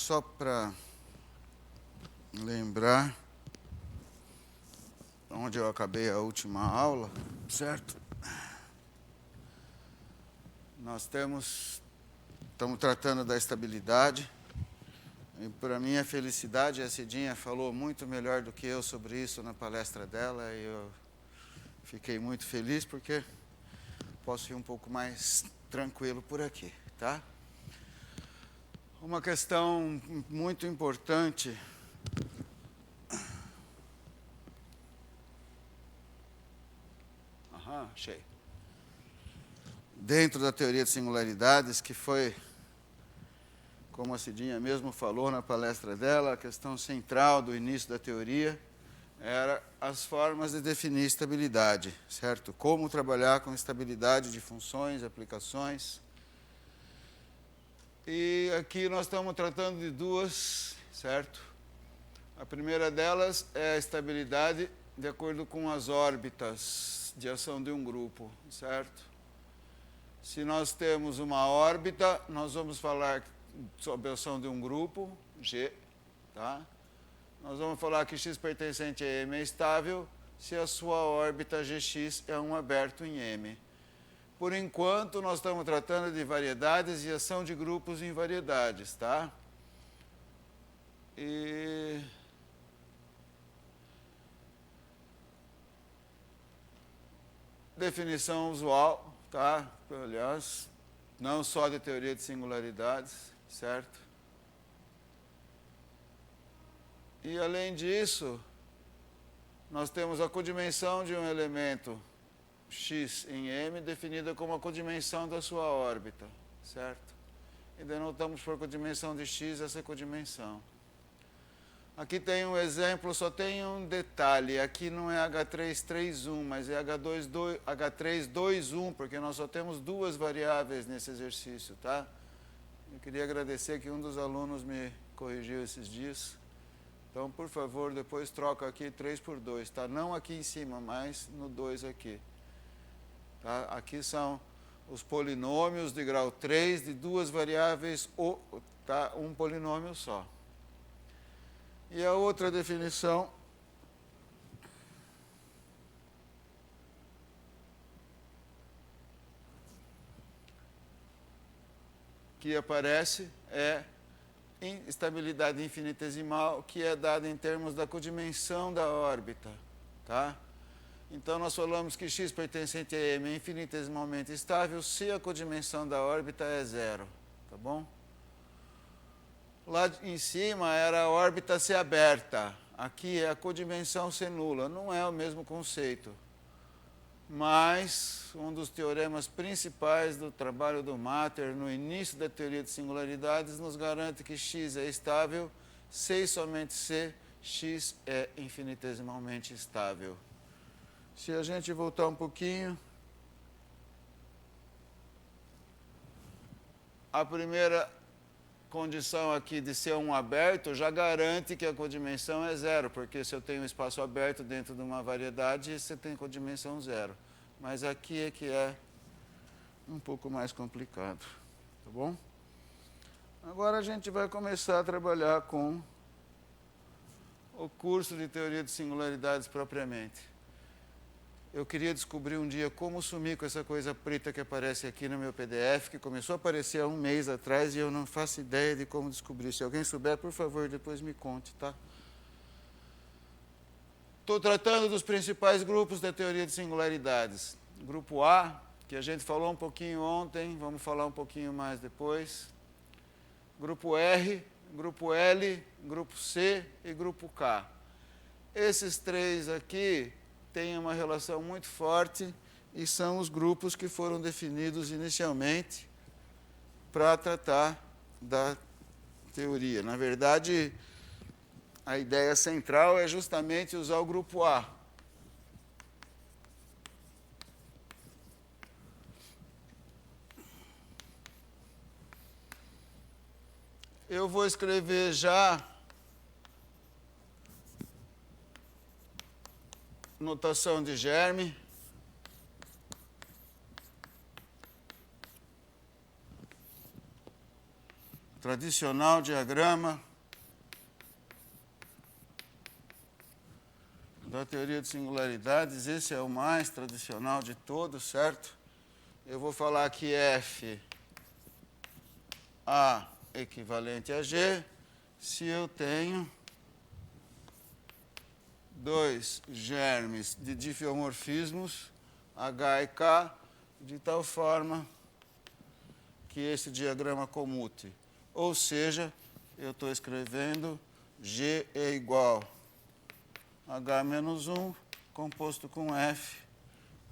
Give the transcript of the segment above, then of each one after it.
só para lembrar onde eu acabei a última aula, certo? Nós estamos tratando da estabilidade. E para minha felicidade, a Cidinha falou muito melhor do que eu sobre isso na palestra dela, e eu fiquei muito feliz porque posso ir um pouco mais tranquilo por aqui, tá? Uma questão muito importante achei. Dentro da teoria de singularidades, que foi, como a Cidinha mesmo falou na palestra dela, a questão central do início da teoria era as formas de definir estabilidade, certo? Como trabalhar com estabilidade de funções, aplicações. E aqui nós estamos tratando de duas, certo? A primeira delas é a estabilidade de acordo com as órbitas de ação de um grupo, certo? Se nós temos uma órbita, nós vamos falar sobre a ação de um grupo, G, tá? Nós vamos falar que x pertencente a M é estável se a sua órbita Gx é um aberto em M. Por enquanto, nós estamos tratando de variedades e ação de grupos em variedades, tá? E definição usual, tá? Aliás, não só de teoria de singularidades, certo? E, além disso, nós temos a codimensão de um elemento x em M definida como a codimensão da sua órbita, certo? E denotamos por codimensão de x essa codimensão. Aqui tem um exemplo, só tem um detalhe. Aqui não é H331, mas é H321, porque nós só temos duas variáveis nesse exercício, tá? Eu queria agradecer que um dos alunos me corrigiu esses dias. Então, por favor, depois troca aqui 3 por 2, tá? Não aqui em cima, mas no 2 aqui. Tá? Aqui são os polinômios de grau 3 de duas variáveis, tá? Um polinômio só. E a outra definição que aparece é estabilidade infinitesimal, que é dada em termos da codimensão da órbita, tá? Então, nós falamos que x pertencente a M é infinitesimalmente estável se a codimensão da órbita é zero, tá bom? Lá em cima era a órbita ser aberta. Aqui é a codimensão ser nula. Não é o mesmo conceito. Mas um dos teoremas principais do trabalho do Matter no início da teoria de singularidades nos garante que x é estável se e somente se x é infinitesimalmente estável. Se a gente voltar um pouquinho, a primeira condição aqui de ser um aberto já garante que a codimensão é zero, porque se eu tenho um espaço aberto dentro de uma variedade, você tem codimensão zero. Mas aqui é que é um pouco mais complicado, tá bom? Agora a gente vai começar a trabalhar com o curso de teoria de singularidades propriamente. Eu queria descobrir um dia como sumir com essa coisa preta que aparece aqui no meu PDF, que começou a aparecer há um mês atrás e eu não faço ideia de como descobrir. Se alguém souber, por favor, depois me conte, tá? Estou tratando dos principais grupos da teoria de singularidades. Grupo A, que a gente falou um pouquinho ontem, vamos falar um pouquinho mais depois. Grupo R, grupo L, grupo C e grupo K. Esses três aqui têm uma relação muito forte e são os grupos que foram definidos inicialmente para tratar da teoria. Na verdade, a ideia central é justamente usar o grupo A. Eu vou escrever já notação de germe. tradicional diagrama da teoria de singularidades. Esse é o mais tradicional de todos, certo? Eu vou falar que F A equivalente a G se eu tenho dois germes de difiomorfismos H e K de tal forma que esse diagrama comute. Ou seja, eu estou escrevendo G é igual a H menos 1 composto com F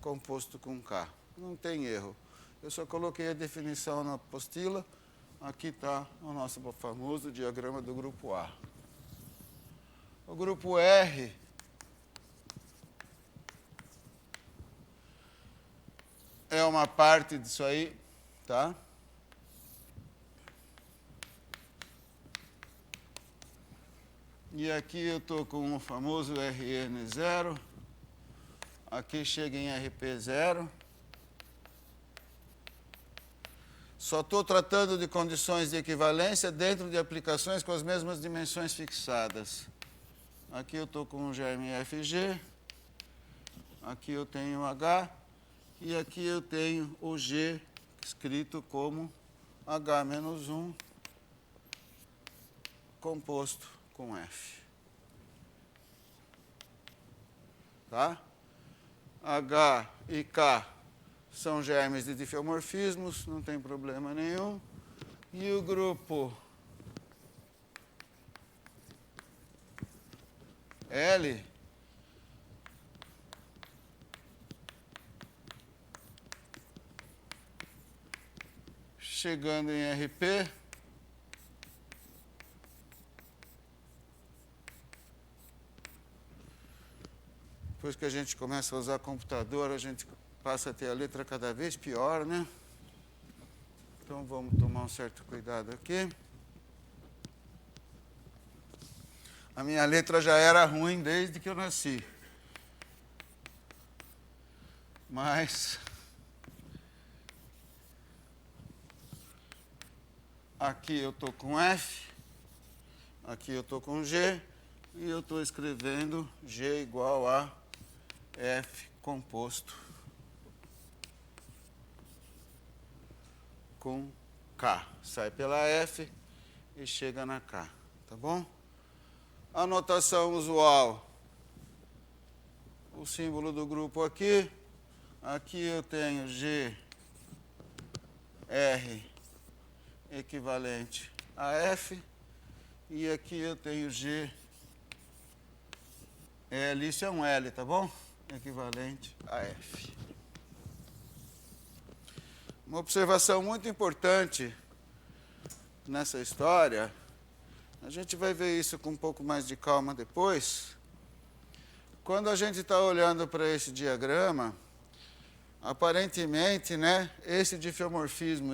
composto com K. Não tem erro. Eu só coloquei a definição na apostila. Aqui está o nosso famoso diagrama do grupo A. O grupo R é uma parte disso aí, tá? E aqui eu estou com o famoso Rn0. Aqui chega em Rp0. Só estou tratando de condições de equivalência dentro de aplicações com as mesmas dimensões fixadas. Aqui eu estou com o germe Fg. Aqui eu tenho H. E aqui eu tenho o G escrito como H menos 1 composto com F. Tá? H e K são germes de difiomorfismos, não tem problema nenhum. E o grupo L chegando em RP, depois que a gente começa a usar computador, a gente passa a ter a letra cada vez pior, né? Então vamos tomar um certo cuidado aqui. A minha letra já era ruim desde que eu nasci. Mas aqui eu estou com F, aqui eu estou com G, e eu estou escrevendo G igual a F composto com K. Sai pela F e chega na K, tá bom? A notação usual, o símbolo do grupo aqui. Aqui eu tenho G, R equivalente a F. E aqui eu tenho G, L, isso é um L, tá bom? Equivalente a F. Uma observação muito importante nessa história, a gente vai ver isso com um pouco mais de calma depois. Quando a gente está olhando para esse diagrama, aparentemente, né, esse difiomorfismo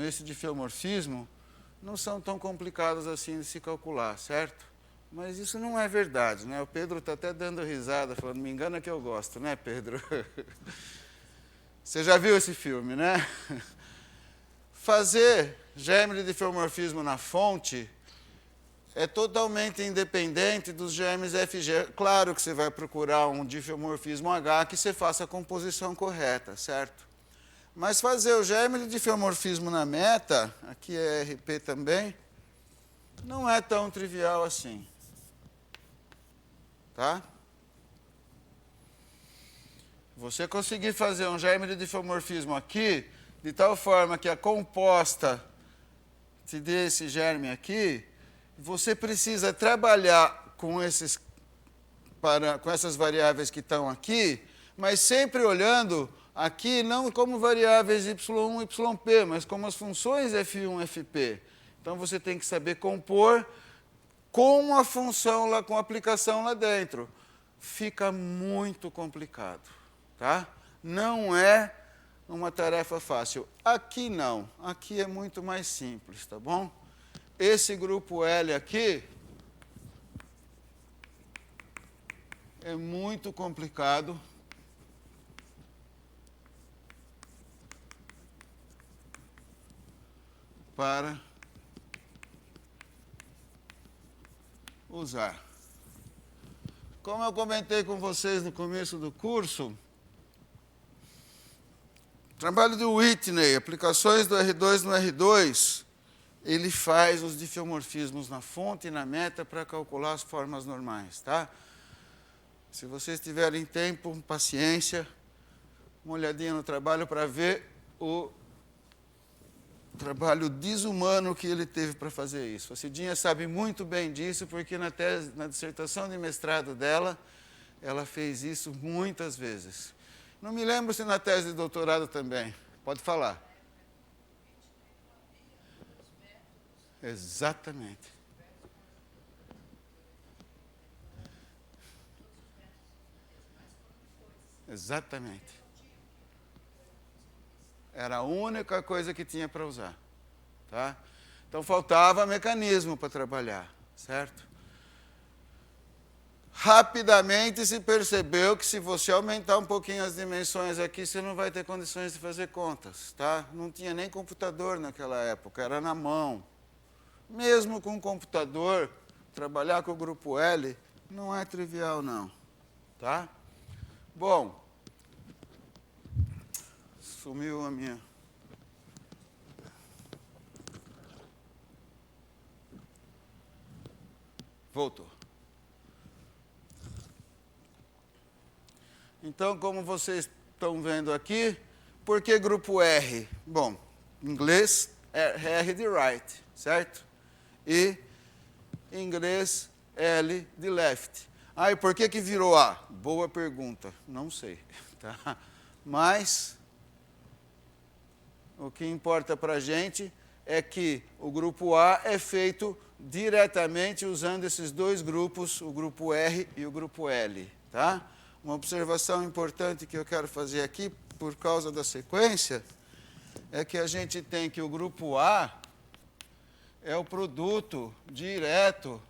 não são tão complicados assim de se calcular, certo? Mas isso não é verdade, né? O Pedro está até dando risada, falando, me engana que eu gosto, né, Pedro? Você já viu esse filme, né? Fazer germe de difiomorfismo na fonte é totalmente independente dos germes FG. Claro que você vai procurar um difiomorfismo H que você faça a composição correta, certo? Mas fazer o germe de difiomorfismo na meta, aqui é RP também, não é tão trivial assim. Tá? Você conseguir fazer um germe de difiomorfismo aqui, de tal forma que a composta te dê esse germe aqui, você precisa trabalhar com essas variáveis que estão aqui, mas sempre olhando aqui não como variáveis y1 e yp, mas como as funções f1 e fp. Então você tem que saber compor com a função lá, com a aplicação lá dentro. Fica muito complicado, tá? Não é uma tarefa fácil. Aqui não, aqui é muito mais simples, tá bom? Esse grupo L aqui é muito complicado. Para usar. Como eu comentei com vocês no começo do curso, o trabalho de Whitney, aplicações do R2 no R2, ele faz os diffeomorfismos na fonte e na meta para calcular as formas normais, tá? Se vocês tiverem tempo, paciência, uma olhadinha no trabalho para ver o trabalho desumano que ele teve para fazer isso. A Cidinha sabe muito bem disso, porque na dissertação de mestrado dela, ela fez isso muitas vezes. Não me lembro se na tese de doutorado também. Pode falar. Exatamente. Exatamente. Era a única coisa que tinha para usar. Tá? Então, faltava mecanismo para trabalhar, certo? Rapidamente se percebeu que se você aumentar um pouquinho as dimensões aqui, você não vai ter condições de fazer contas. Tá? Não tinha nem computador naquela época, era na mão. Mesmo com computador, trabalhar com o grupo L não é trivial, não. Tá? Bom, sumiu a minha... Voltou. Então, como vocês estão vendo aqui, por que grupo R? Bom, em inglês é R de right, certo? E em inglês L de left. Ah, e por que virou A? Boa pergunta, não sei. Tá? Mas o que importa para a gente é que o grupo A é feito diretamente usando esses dois grupos, o grupo R e o grupo L. Tá? Uma observação importante que eu quero fazer aqui, por causa da sequência, é que a gente tem que o grupo A é o produto direto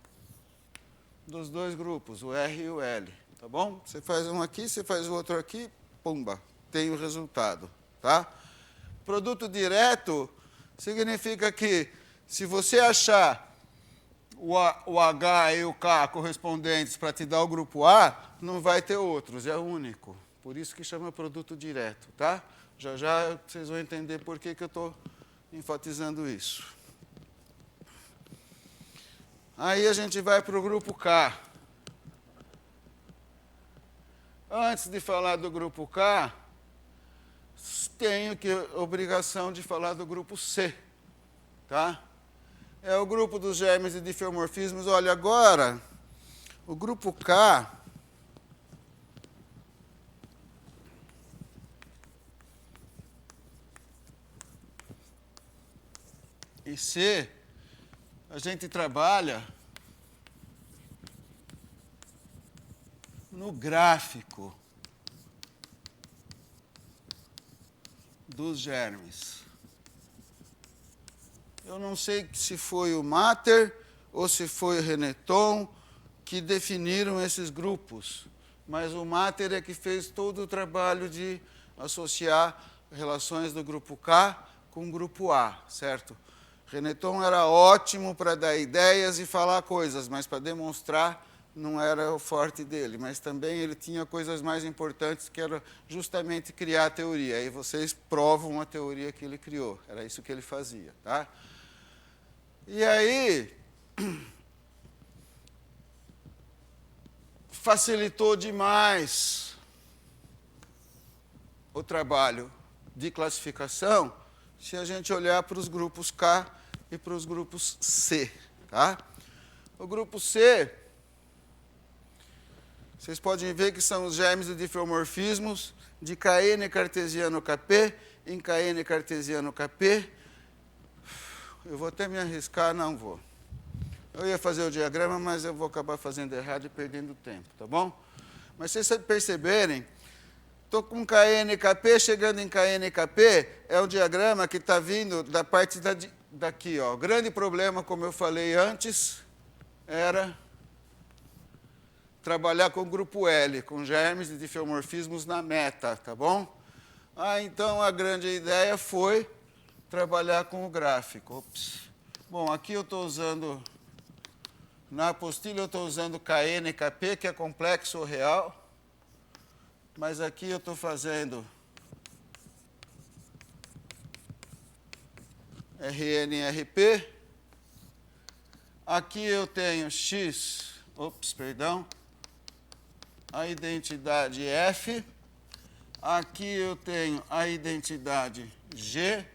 dos dois grupos, o R e o L. Tá bom? Você faz um aqui, você faz o outro aqui, pumba, tem o resultado. Tá? Produto direto significa que, se você achar o H e o K correspondentes para te dar o grupo A, não vai ter outros, é único. Por isso que chama produto direto, tá? Já já vocês vão entender por que eu estou enfatizando isso. Aí a gente vai para o grupo K. Antes de falar do grupo K, tenho a obrigação de falar do grupo C, tá? É o grupo dos germes e diffeomorfismos. Olha, agora, o grupo K e C, a gente trabalha no gráfico dos germes. Eu não sei se foi o Matter ou se foi o Reneton que definiram esses grupos, mas o Matter é que fez todo o trabalho de associar relações do grupo K com o grupo A, certo? Reneton era ótimo para dar ideias e falar coisas, mas para demonstrar não era o forte dele, mas também ele tinha coisas mais importantes, que era justamente criar a teoria. Aí vocês provam a teoria que ele criou, era isso que ele fazia, tá? E aí, facilitou demais o trabalho de classificação se a gente olhar para os grupos K e para os grupos C. Tá? O grupo C, vocês podem ver que são os germes de diffeomorfismos de Kn cartesiano Kp em Kn cartesiano Kp. Eu vou até me arriscar, não vou. Eu ia fazer o diagrama, mas eu vou acabar fazendo errado e perdendo tempo, tá bom? Mas se vocês perceberem, estou com KNKP, chegando em KNKP, é um diagrama que está vindo da parte daqui. Ó. O grande problema, como eu falei antes, era trabalhar com o grupo L, com germes de diffeomorfismos na meta, tá bom? Então a grande ideia foi trabalhar com o gráfico. Ops. Bom, aqui eu estou usando Na apostila eu estou usando KN e KP, que é complexo ou real. Mas aqui eu estou fazendo RN e RP. Aqui eu tenho X, a identidade F. Aqui eu tenho a identidade G.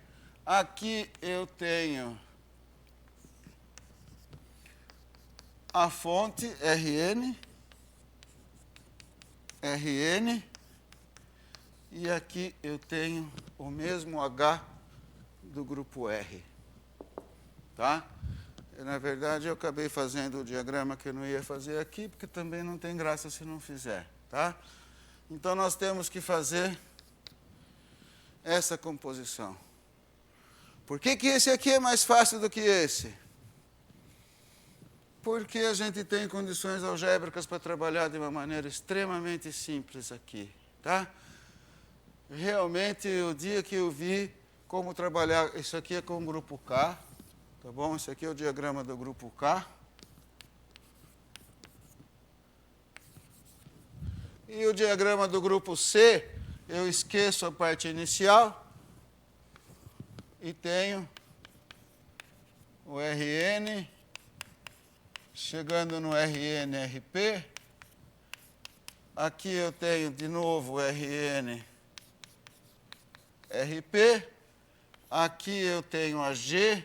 Aqui eu tenho a fonte RN. E aqui eu tenho o mesmo H do grupo R. Tá? Na verdade, eu acabei fazendo o diagrama que eu não ia fazer aqui, porque também não tem graça se não fizer. Tá? Então, nós temos que fazer essa composição. Por que esse aqui é mais fácil do que esse? Porque a gente tem condições algébricas para trabalhar de uma maneira extremamente simples aqui. Tá? Realmente, o dia que eu vi como trabalhar, isso aqui é com o grupo K, tá bom? Esse aqui é o diagrama do grupo K. E o diagrama do grupo C, eu esqueço a parte inicial e tenho o RN, chegando no RN-RP. Aqui eu tenho de novo o RN-RP. Aqui eu tenho a G.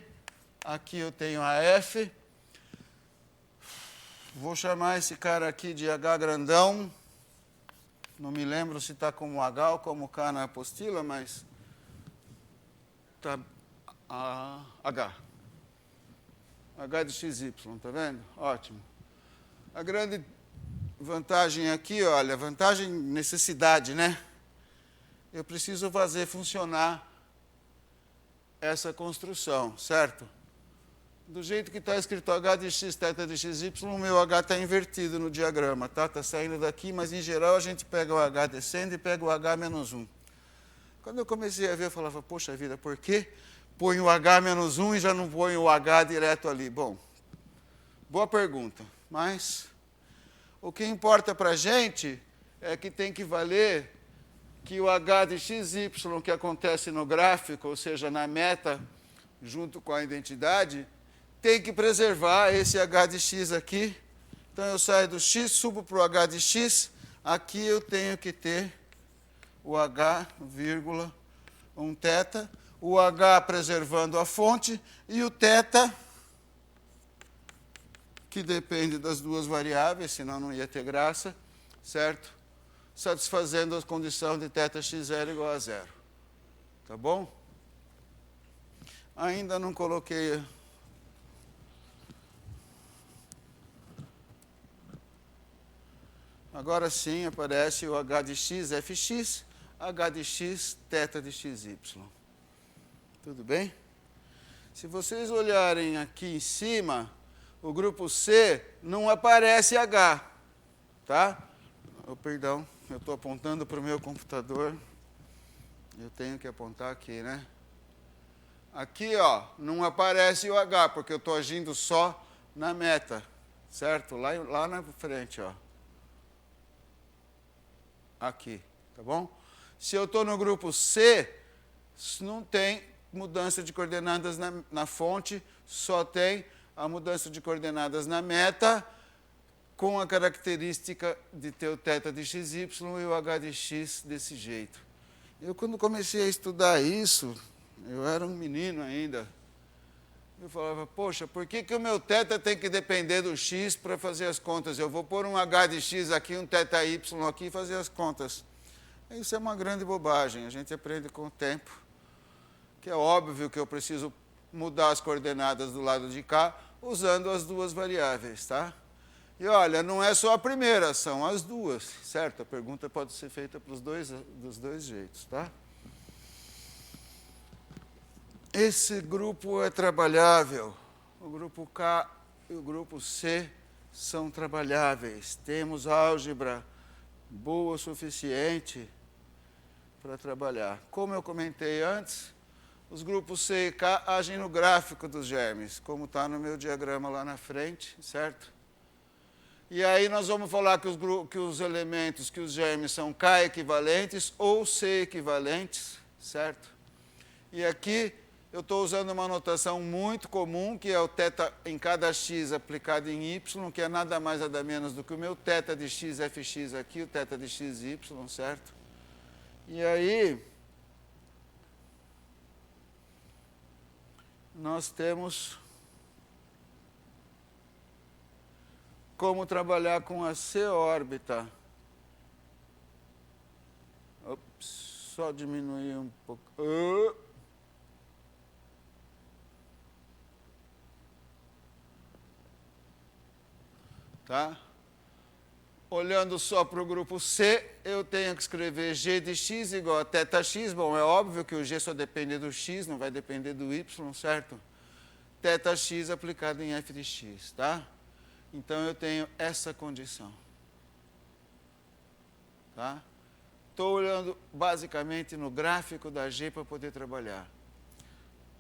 Aqui eu tenho a F. Vou chamar esse cara aqui de H grandão. Não me lembro se está como H ou como K na apostila, mas está H. H de XY, tá vendo? Ótimo. A grande vantagem aqui, olha, vantagem, necessidade, né? Eu preciso fazer funcionar essa construção, certo? Do jeito que está escrito H de x, θ de xy, o meu H está invertido no diagrama, tá? Está saindo daqui, mas em geral a gente pega o H descendo e pega o H menos 1. Quando eu comecei a ver, eu falava, poxa vida, por que põe o H menos 1 e já não põe o H direto ali? Bom, boa pergunta, mas o que importa para a gente é que tem que valer que o H de XY que acontece no gráfico, ou seja, na meta, junto com a identidade, tem que preservar esse H de x aqui. Então, eu saio do x, subo para o H de x. Aqui eu tenho que ter o H, vírgula, 1 θ. O H preservando a fonte e o θ, que depende das duas variáveis, senão não ia ter graça, certo? Satisfazendo a condição de θx0 igual a 0. Tá bom? Ainda não coloquei... Agora sim aparece o H de x, fx, H de x, θ de xy. Tudo bem? Se vocês olharem aqui em cima, o grupo C não aparece H, tá? Perdão, eu estou apontando para o meu computador. Eu tenho que apontar aqui, né? Aqui, ó, não aparece o H, porque eu estou agindo só na meta, certo? Lá na frente, ó. Aqui, tá bom? Se eu estou no grupo C, não tem mudança de coordenadas na fonte, só tem a mudança de coordenadas na meta, com a característica de ter o θ de xy e o H de x desse jeito. Eu, quando comecei a estudar isso, eu era um menino ainda, eu falava, poxa, por que o meu θ tem que depender do x para fazer as contas? Eu vou pôr um H de x aqui, um θy aqui e fazer as contas. Isso é uma grande bobagem, a gente aprende com o tempo, que é óbvio que eu preciso mudar as coordenadas do lado de cá, usando as duas variáveis, tá? E olha, não é só a primeira, são as duas, certo? A pergunta pode ser feita dos dois jeitos, tá? Esse grupo é trabalhável. O grupo K e o grupo C são trabalháveis. Temos álgebra boa o suficiente para trabalhar. Como eu comentei antes, os grupos C e K agem no gráfico dos germes, como está no meu diagrama lá na frente, certo? E aí nós vamos falar que os elementos, que os germes são K equivalentes ou C equivalentes, certo? E aqui eu estou usando uma notação muito comum, que é o θ em cada x aplicado em y, que é nada mais nada menos do que o meu θ de x fx aqui, o θ de x y, certo? E aí nós temos como trabalhar com a C-órbita. Só diminuir um pouco. Tá? Olhando só para o grupo C, eu tenho que escrever g de x igual a θx. Bom, é óbvio que o g só depende do x, não vai depender do y, certo? θx aplicado em f de x, tá? Então, eu tenho essa condição. Tá? Estou olhando basicamente no gráfico da G para poder trabalhar.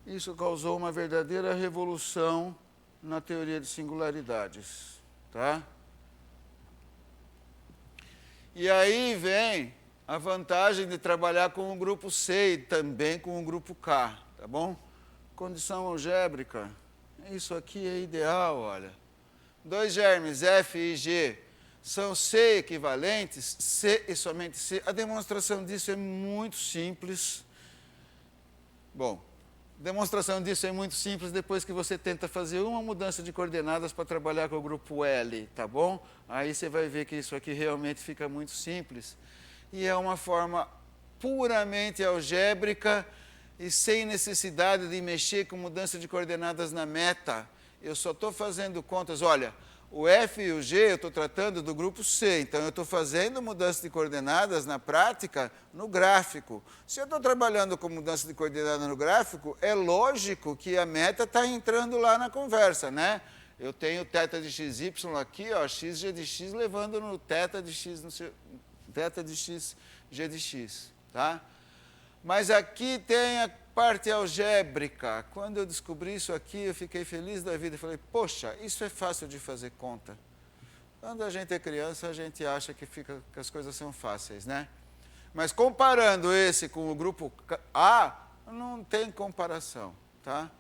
Isso causou uma verdadeira revolução na teoria de singularidades. Tá? E aí vem a vantagem de trabalhar com o grupo C e também com o grupo K. Tá bom? Condição algébrica. Isso aqui é ideal, olha. Dois germes, F e G, são C equivalentes, C e somente C. A demonstração disso é muito simples. Bom, a demonstração disso é muito simples depois que você tenta fazer uma mudança de coordenadas para trabalhar com o grupo L, tá bom? Aí você vai ver que isso aqui realmente fica muito simples. E é uma forma puramente algébrica e sem necessidade de mexer com mudança de coordenadas na meta. Eu só estou fazendo contas, olha, o F e o G eu estou tratando do grupo C, então eu estou fazendo mudança de coordenadas na prática no gráfico. Se eu estou trabalhando com mudança de coordenada no gráfico, é lógico que a meta está entrando lá na conversa, né? Eu tenho θ de xy aqui, ó, xg de x levando no θ de x, no seu, θ de x, g de x, tá? Mas aqui tem a parte algébrica. Quando eu descobri isso aqui, eu fiquei feliz da vida e falei, poxa, isso é fácil de fazer conta. Quando a gente é criança, a gente acha que as coisas são fáceis, né? Mas comparando esse com o grupo A, não tem comparação, tá?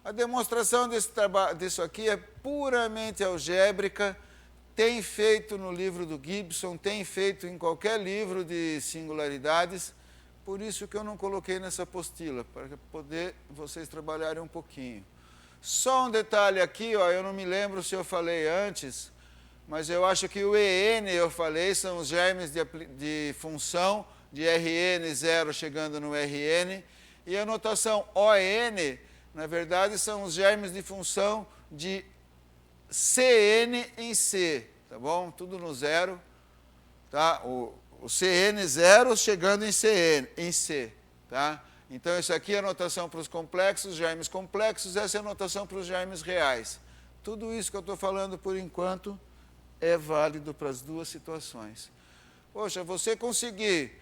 A demonstração disso aqui é puramente algébrica, tem feito no livro do Gibson, tem feito em qualquer livro de singularidades. Por isso que eu não coloquei nessa apostila, para poder vocês trabalharem um pouquinho. Só um detalhe aqui, ó, eu não me lembro se eu falei antes, mas eu acho que o EN, eu falei, são os germes de função de Rn0 chegando no Rn, e a notação ON, na verdade, são os germes de função de Cn em C, tá bom? Tudo no zero, tá? O Cn0 chegando em C, tá? Então, isso aqui é a notação para os complexos, germes complexos, essa é a notação para os germes reais. Tudo isso que eu estou falando, por enquanto, é válido para as duas situações. Poxa, você conseguir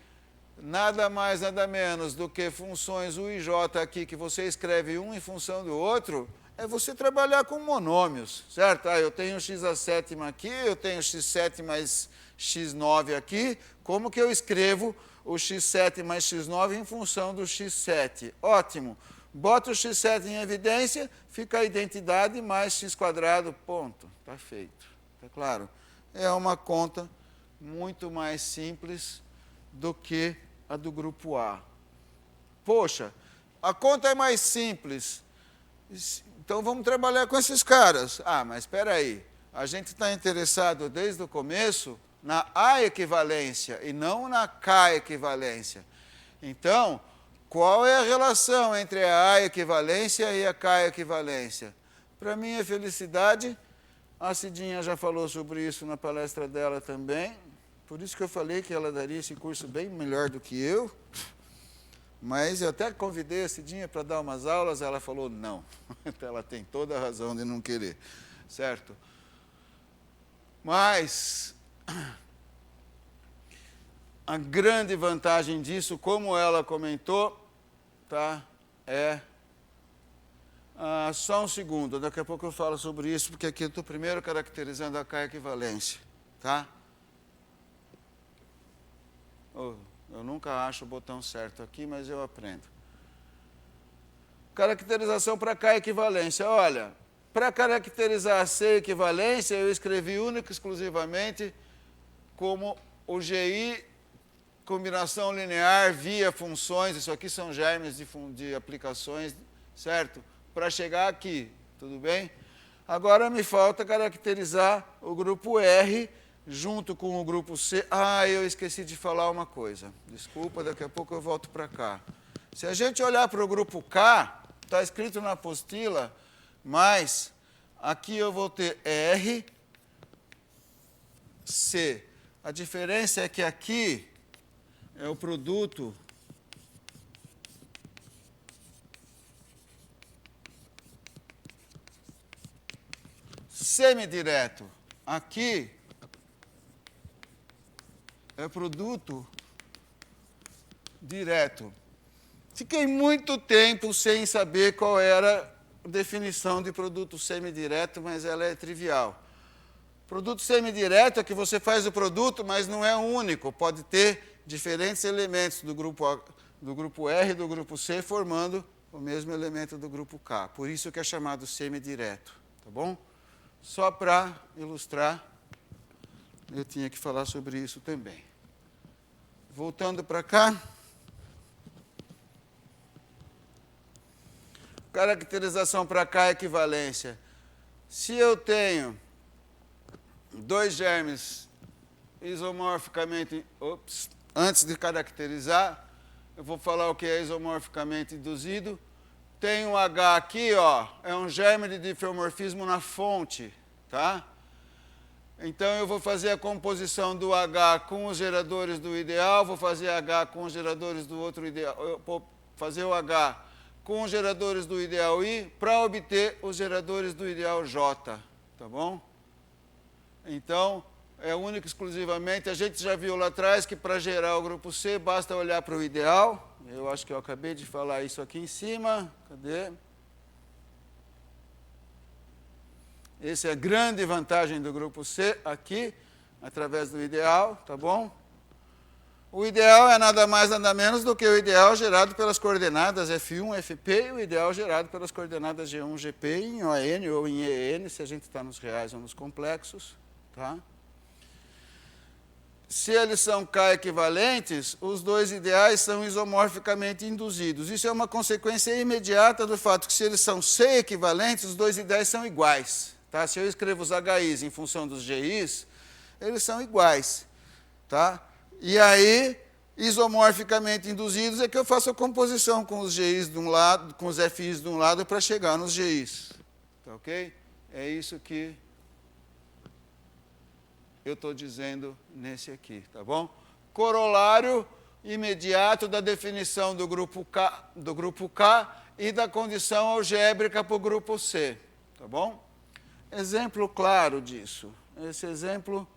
nada mais, nada menos do que funções U e J aqui, que você escreve um em função do outro, é você trabalhar com monômios, certo? Ah, eu tenho x a sétima aqui, eu tenho x7 mais x9 aqui, como que eu escrevo o x7 mais x9 em função do x7? Ótimo. Bota o x7 em evidência, fica a identidade mais x², ponto. Está feito. Está claro? É uma conta muito mais simples do que a do grupo A. Poxa, a conta é mais simples. Então vamos trabalhar com esses caras. Ah, mas espera aí. A gente está interessado desde o começo na A equivalência e não na K equivalência. Então, qual é a relação entre a A equivalência e a K equivalência? Para minha felicidade, a Cidinha já falou sobre isso na palestra dela também, por isso que eu falei que ela daria esse curso bem melhor do que eu, mas eu até convidei a Cidinha para dar umas aulas, ela falou não. Ela tem toda a razão de não querer, certo? Mas a grande vantagem disso, como ela comentou, tá, é Só um segundo, daqui a pouco eu falo sobre isso, porque aqui eu estou primeiro caracterizando a K-equivalência, tá? Eu nunca acho o botão certo aqui, mas eu aprendo. Caracterização para K-equivalência. Olha, para caracterizar a C-equivalência, eu escrevi única e exclusivamente como o GI, combinação linear via funções, isso aqui são germes de aplicações, certo? Para chegar aqui, tudo bem? Agora me falta caracterizar o grupo R junto com o grupo C. Eu esqueci de falar uma coisa. Desculpa, daqui a pouco eu volto para cá. Se a gente olhar para o grupo K, está escrito na apostila, mas aqui eu vou ter R, C. A diferença é que aqui é o produto semidireto. Aqui é produto direto. Fiquei muito tempo sem saber qual era a definição de produto semidireto, mas ela é trivial. Produto semidireto é que você faz o produto, mas não é único. Pode ter diferentes elementos do grupo R e do grupo C formando o mesmo elemento do grupo K. Por isso que é chamado semidireto, tá bom? Só para ilustrar, eu tinha que falar sobre isso também. Voltando para cá. Caracterização para cá, equivalência. Se eu tenho dois germes isomorficamente... antes de caracterizar, eu vou falar o que é isomorficamente induzido. Tem um H aqui, ó, é um germe de difeomorfismo na fonte, tá? Então, eu vou fazer a composição do H com os geradores do ideal, vou fazer H com os geradores do outro ideal, eu vou fazer o H com os geradores do ideal I para obter os geradores do ideal J, tá bom? Então, é único e exclusivamente, a gente já viu lá atrás que para gerar o grupo C, basta olhar para o ideal. Eu acho que eu acabei de falar isso aqui em cima. Cadê? Essa é a grande vantagem do grupo C, aqui, através do ideal, tá bom? O ideal é nada mais, nada menos do que o ideal gerado pelas coordenadas F1, Fp, e o ideal gerado pelas coordenadas G1, Gp, em ON ou em EN, se a gente está nos reais ou nos complexos, tá? Se eles são K equivalentes, os dois ideais são isomorficamente induzidos. Isso é uma consequência imediata do fato que, se eles são C equivalentes, os dois ideais são iguais. Tá? Se eu escrevo os HIs em função dos GIs, eles são iguais. Tá? E aí, isomorficamente induzidos, é que eu faço a composição com os GIs de um lado, com os FIs de um lado, para chegar nos GIs. Tá ok? É isso que eu estou dizendo nesse aqui, tá bom? Corolário imediato da definição do grupo K e da condição algébrica para o grupo C, tá bom? Exemplo claro disso. Esse exemplo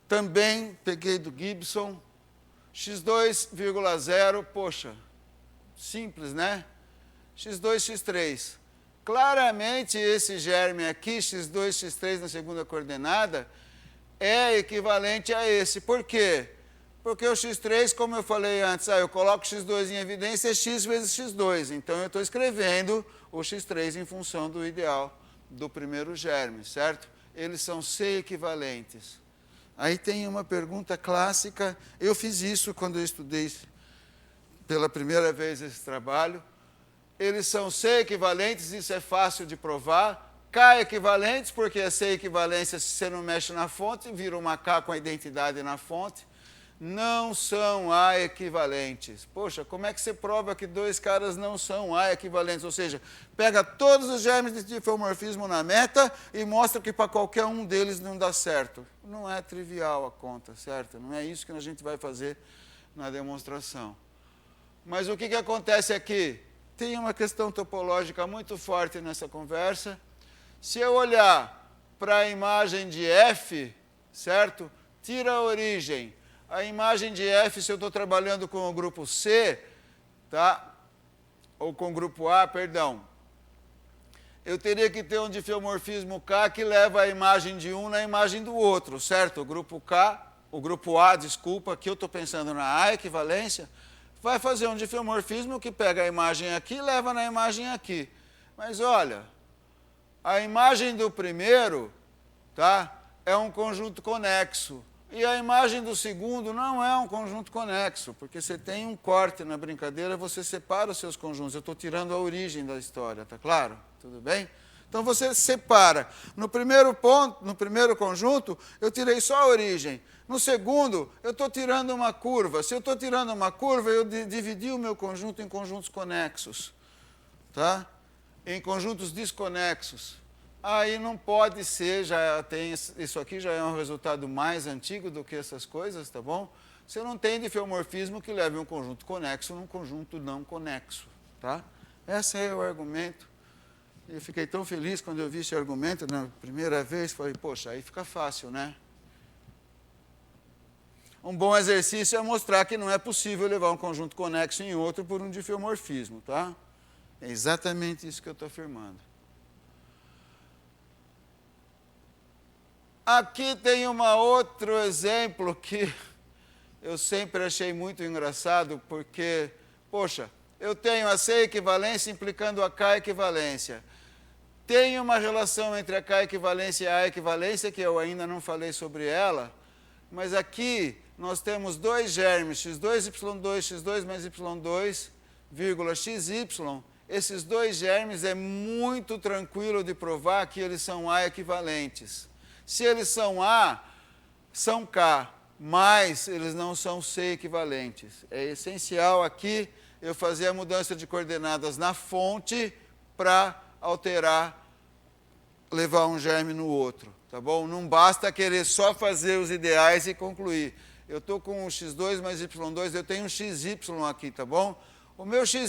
também peguei do Gibson. x2,0, poxa, simples, né? x2, x3. Claramente esse germe aqui, x2, x3 na segunda coordenada, é equivalente a esse. Por quê? Porque o x3, como eu falei antes, eu coloco x2 em evidência, é x vezes x2. Então, eu estou escrevendo o x3 em função do ideal do primeiro germe, certo? Eles são C equivalentes. Aí tem uma pergunta clássica. Eu fiz isso quando eu estudei pela primeira vez esse trabalho. Eles são C equivalentes, isso é fácil de provar. K equivalentes, porque a C equivalência, se você não mexe na fonte, vira uma K com a identidade na fonte. Não são A equivalentes. Poxa, como é que você prova que dois caras não são A equivalentes? Ou seja, pega todos os germes de difeomorfismo na meta e mostra que para qualquer um deles não dá certo. Não é trivial a conta, certo? Não é isso que a gente vai fazer na demonstração. Mas o que acontece aqui? Tem uma questão topológica muito forte nessa conversa. Se eu olhar para a imagem de F, certo? Tira a origem. A imagem de F, se eu estou trabalhando com o grupo C, tá? Ou com o grupo A, perdão. eu teria que ter um difiomorfismo K que leva a imagem de um na imagem do outro, certo? O grupo A, desculpa, aqui eu estou pensando na A equivalência, vai fazer um difiomorfismo que pega a imagem aqui e leva na imagem aqui. Mas olha, a imagem do primeiro, tá, é um conjunto conexo. E a imagem do segundo não é um conjunto conexo, porque você tem um corte na brincadeira, você separa os seus conjuntos. Eu estou tirando a origem da história, tá claro? Tudo bem? Então você separa. No primeiro ponto, no primeiro conjunto, eu tirei só a origem. No segundo, eu estou tirando uma curva. Se eu estou tirando uma curva, eu dividi o meu conjunto em conjuntos conexos, tá? Em conjuntos desconexos. Aí não pode ser, já tem, isso aqui já é um resultado mais antigo do que essas coisas, tá bom? Você não tem difiomorfismo que leve um conjunto conexo num conjunto não conexo, tá? Esse é o argumento. Eu fiquei tão feliz quando eu vi esse argumento na primeira vez, falei, poxa, aí fica fácil, né? Um bom exercício é mostrar que não é possível levar um conjunto conexo em outro por um difiomorfismo, tá? É exatamente isso que eu estou afirmando. Aqui tem um outro exemplo que eu sempre achei muito engraçado, porque, poxa, eu tenho a C equivalência implicando a K equivalência. Tem uma relação entre a K equivalência e a equivalência, que eu ainda não falei sobre ela, mas aqui nós temos dois germes, x2, y2, x2 mais y2, vírgula, xy. Esses dois germes é muito tranquilo de provar que eles são A equivalentes. Se eles são A, são K, mas eles não são C equivalentes. É essencial aqui eu fazer a mudança de coordenadas na fonte para alterar, levar um germe no outro, tá bom? Não basta querer só fazer os ideais e concluir. Eu estou com um x2 mais y2, eu tenho um xy aqui, tá bom? O meu xy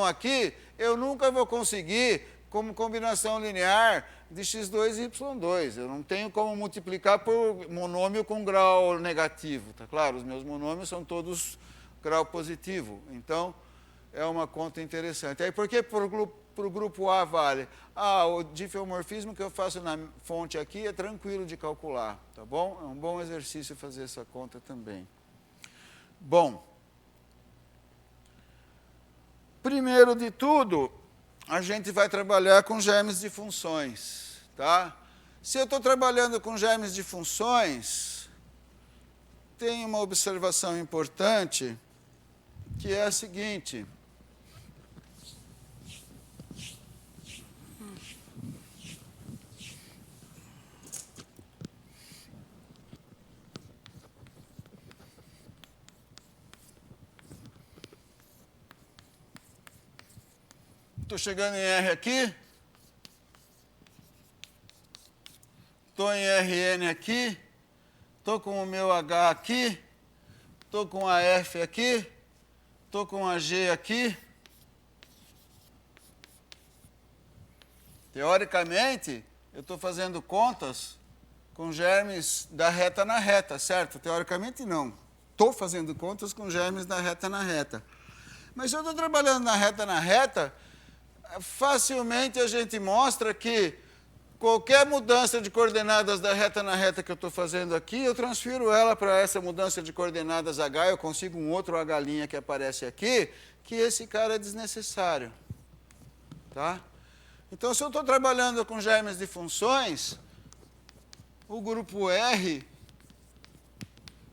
aqui, eu nunca vou conseguir como combinação linear de x2 e y2. Eu não tenho como multiplicar por monômio com grau negativo, tá claro? Os meus monômios são todos grau positivo. Então, é uma conta interessante. Aí, por que para o grupo A vale? Ah, o difiomorfismo que eu faço na fonte aqui é tranquilo de calcular, tá bom? É um bom exercício fazer essa conta também. Bom, primeiro de tudo, a gente vai trabalhar com germes de funções, tá? Se eu estou trabalhando com germes de funções, tem uma observação importante, que é a seguinte. Estou chegando em R aqui. Estou em Rn aqui. Estou com o meu H aqui. Estou com a F aqui. Estou com a G aqui. Teoricamente, eu estou fazendo contas com germes da reta na reta, certo? Teoricamente, não. Estou fazendo contas com germes da reta na reta. Mas se eu estou trabalhando na reta, facilmente a gente mostra que qualquer mudança de coordenadas da reta na reta que eu estou fazendo aqui, eu transfiro ela para essa mudança de coordenadas H, eu consigo um outro H' que aparece aqui, que esse cara é desnecessário. Tá? Então, se eu estou trabalhando com germes de funções, o grupo R,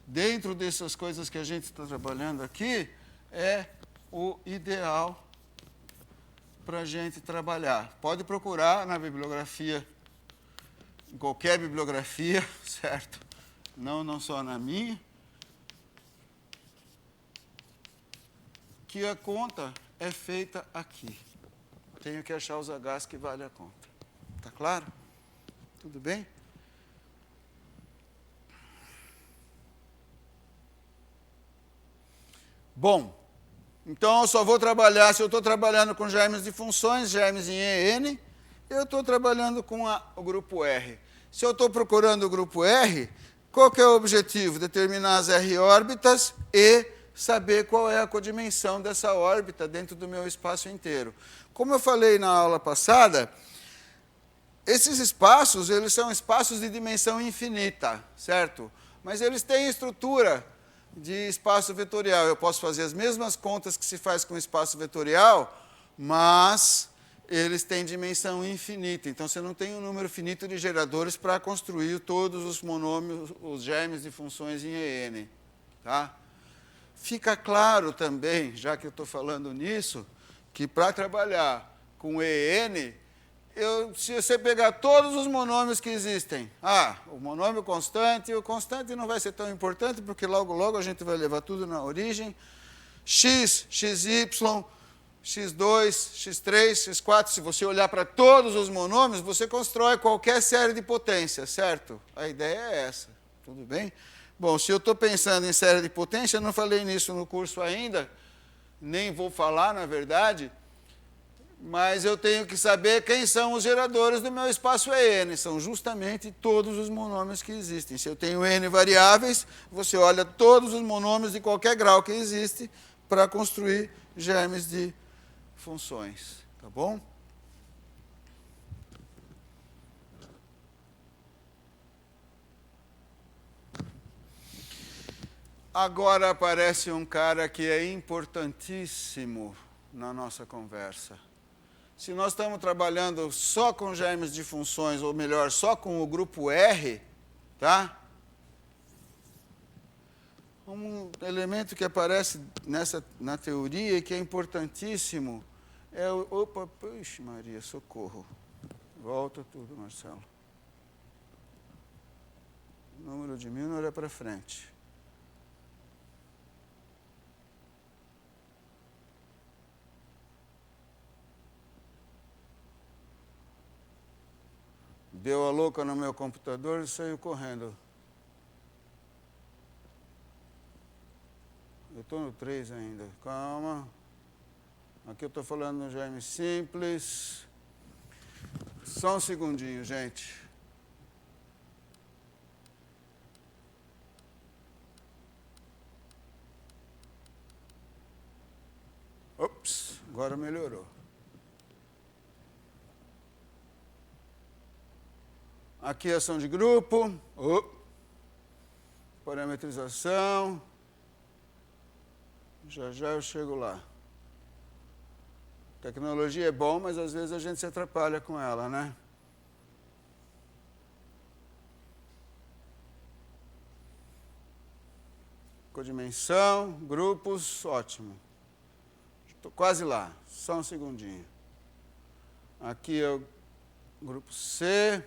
dentro dessas coisas que a gente está trabalhando aqui, é o ideal para a gente trabalhar. Pode procurar na bibliografia, em qualquer bibliografia, certo? Não só na minha, que a conta é feita aqui. Tenho que achar os H's que vale a conta. Tá claro? Tudo bem? Bom, então, eu só vou trabalhar, se eu estou trabalhando com germes de funções, germes em EN, eu estou trabalhando com o grupo R. Se eu estou procurando o grupo R, qual que é o objetivo? Determinar as R-órbitas e saber qual é a codimensão dessa órbita dentro do meu espaço inteiro. Como eu falei na aula passada, esses espaços, eles são espaços de dimensão infinita, certo? Mas eles têm estrutura de espaço vetorial. Eu posso fazer as mesmas contas que se faz com espaço vetorial, mas eles têm dimensão infinita. Então, você não tem um número finito de geradores para construir todos os monômios, os germes de funções em EN. Tá? Fica claro também, já que eu estou falando nisso, que para trabalhar com EN, se você pegar todos os monômios que existem, o monômio constante, o constante não vai ser tão importante, porque logo, logo a gente vai levar tudo na origem, x, xy, x2, x3, x4, se você olhar para todos os monômios, você constrói qualquer série de potências, certo? A ideia é essa, tudo bem? Bom, se eu estou pensando em série de potência, eu não falei nisso no curso ainda, nem vou falar, na verdade, mas eu tenho que saber quem são os geradores do meu espaço EN. São justamente todos os monômios que existem. Se eu tenho N variáveis, você olha todos os monômios de qualquer grau que existe para construir germes de funções. Tá bom? Agora aparece um cara que é importantíssimo na nossa conversa. Se nós estamos trabalhando só com germes de funções, ou melhor, só com o grupo R, tá? Um elemento que aparece na teoria e que é importantíssimo é o... Opa, puxa Maria, socorro. Volta tudo, Marcelo. O número de 1000 não olha para frente. Deu a louca no meu computador e saiu correndo. Eu estou no 3 ainda. Calma. Aqui eu estou falando no germe simples. Só um segundinho, gente. Ops, agora melhorou. Aqui ação de grupo, parametrização, já eu chego lá. Tecnologia é bom, mas às vezes a gente se atrapalha com ela, né? Codimensão, grupos, ótimo. Estou quase lá, só um segundinho. Aqui é o grupo C.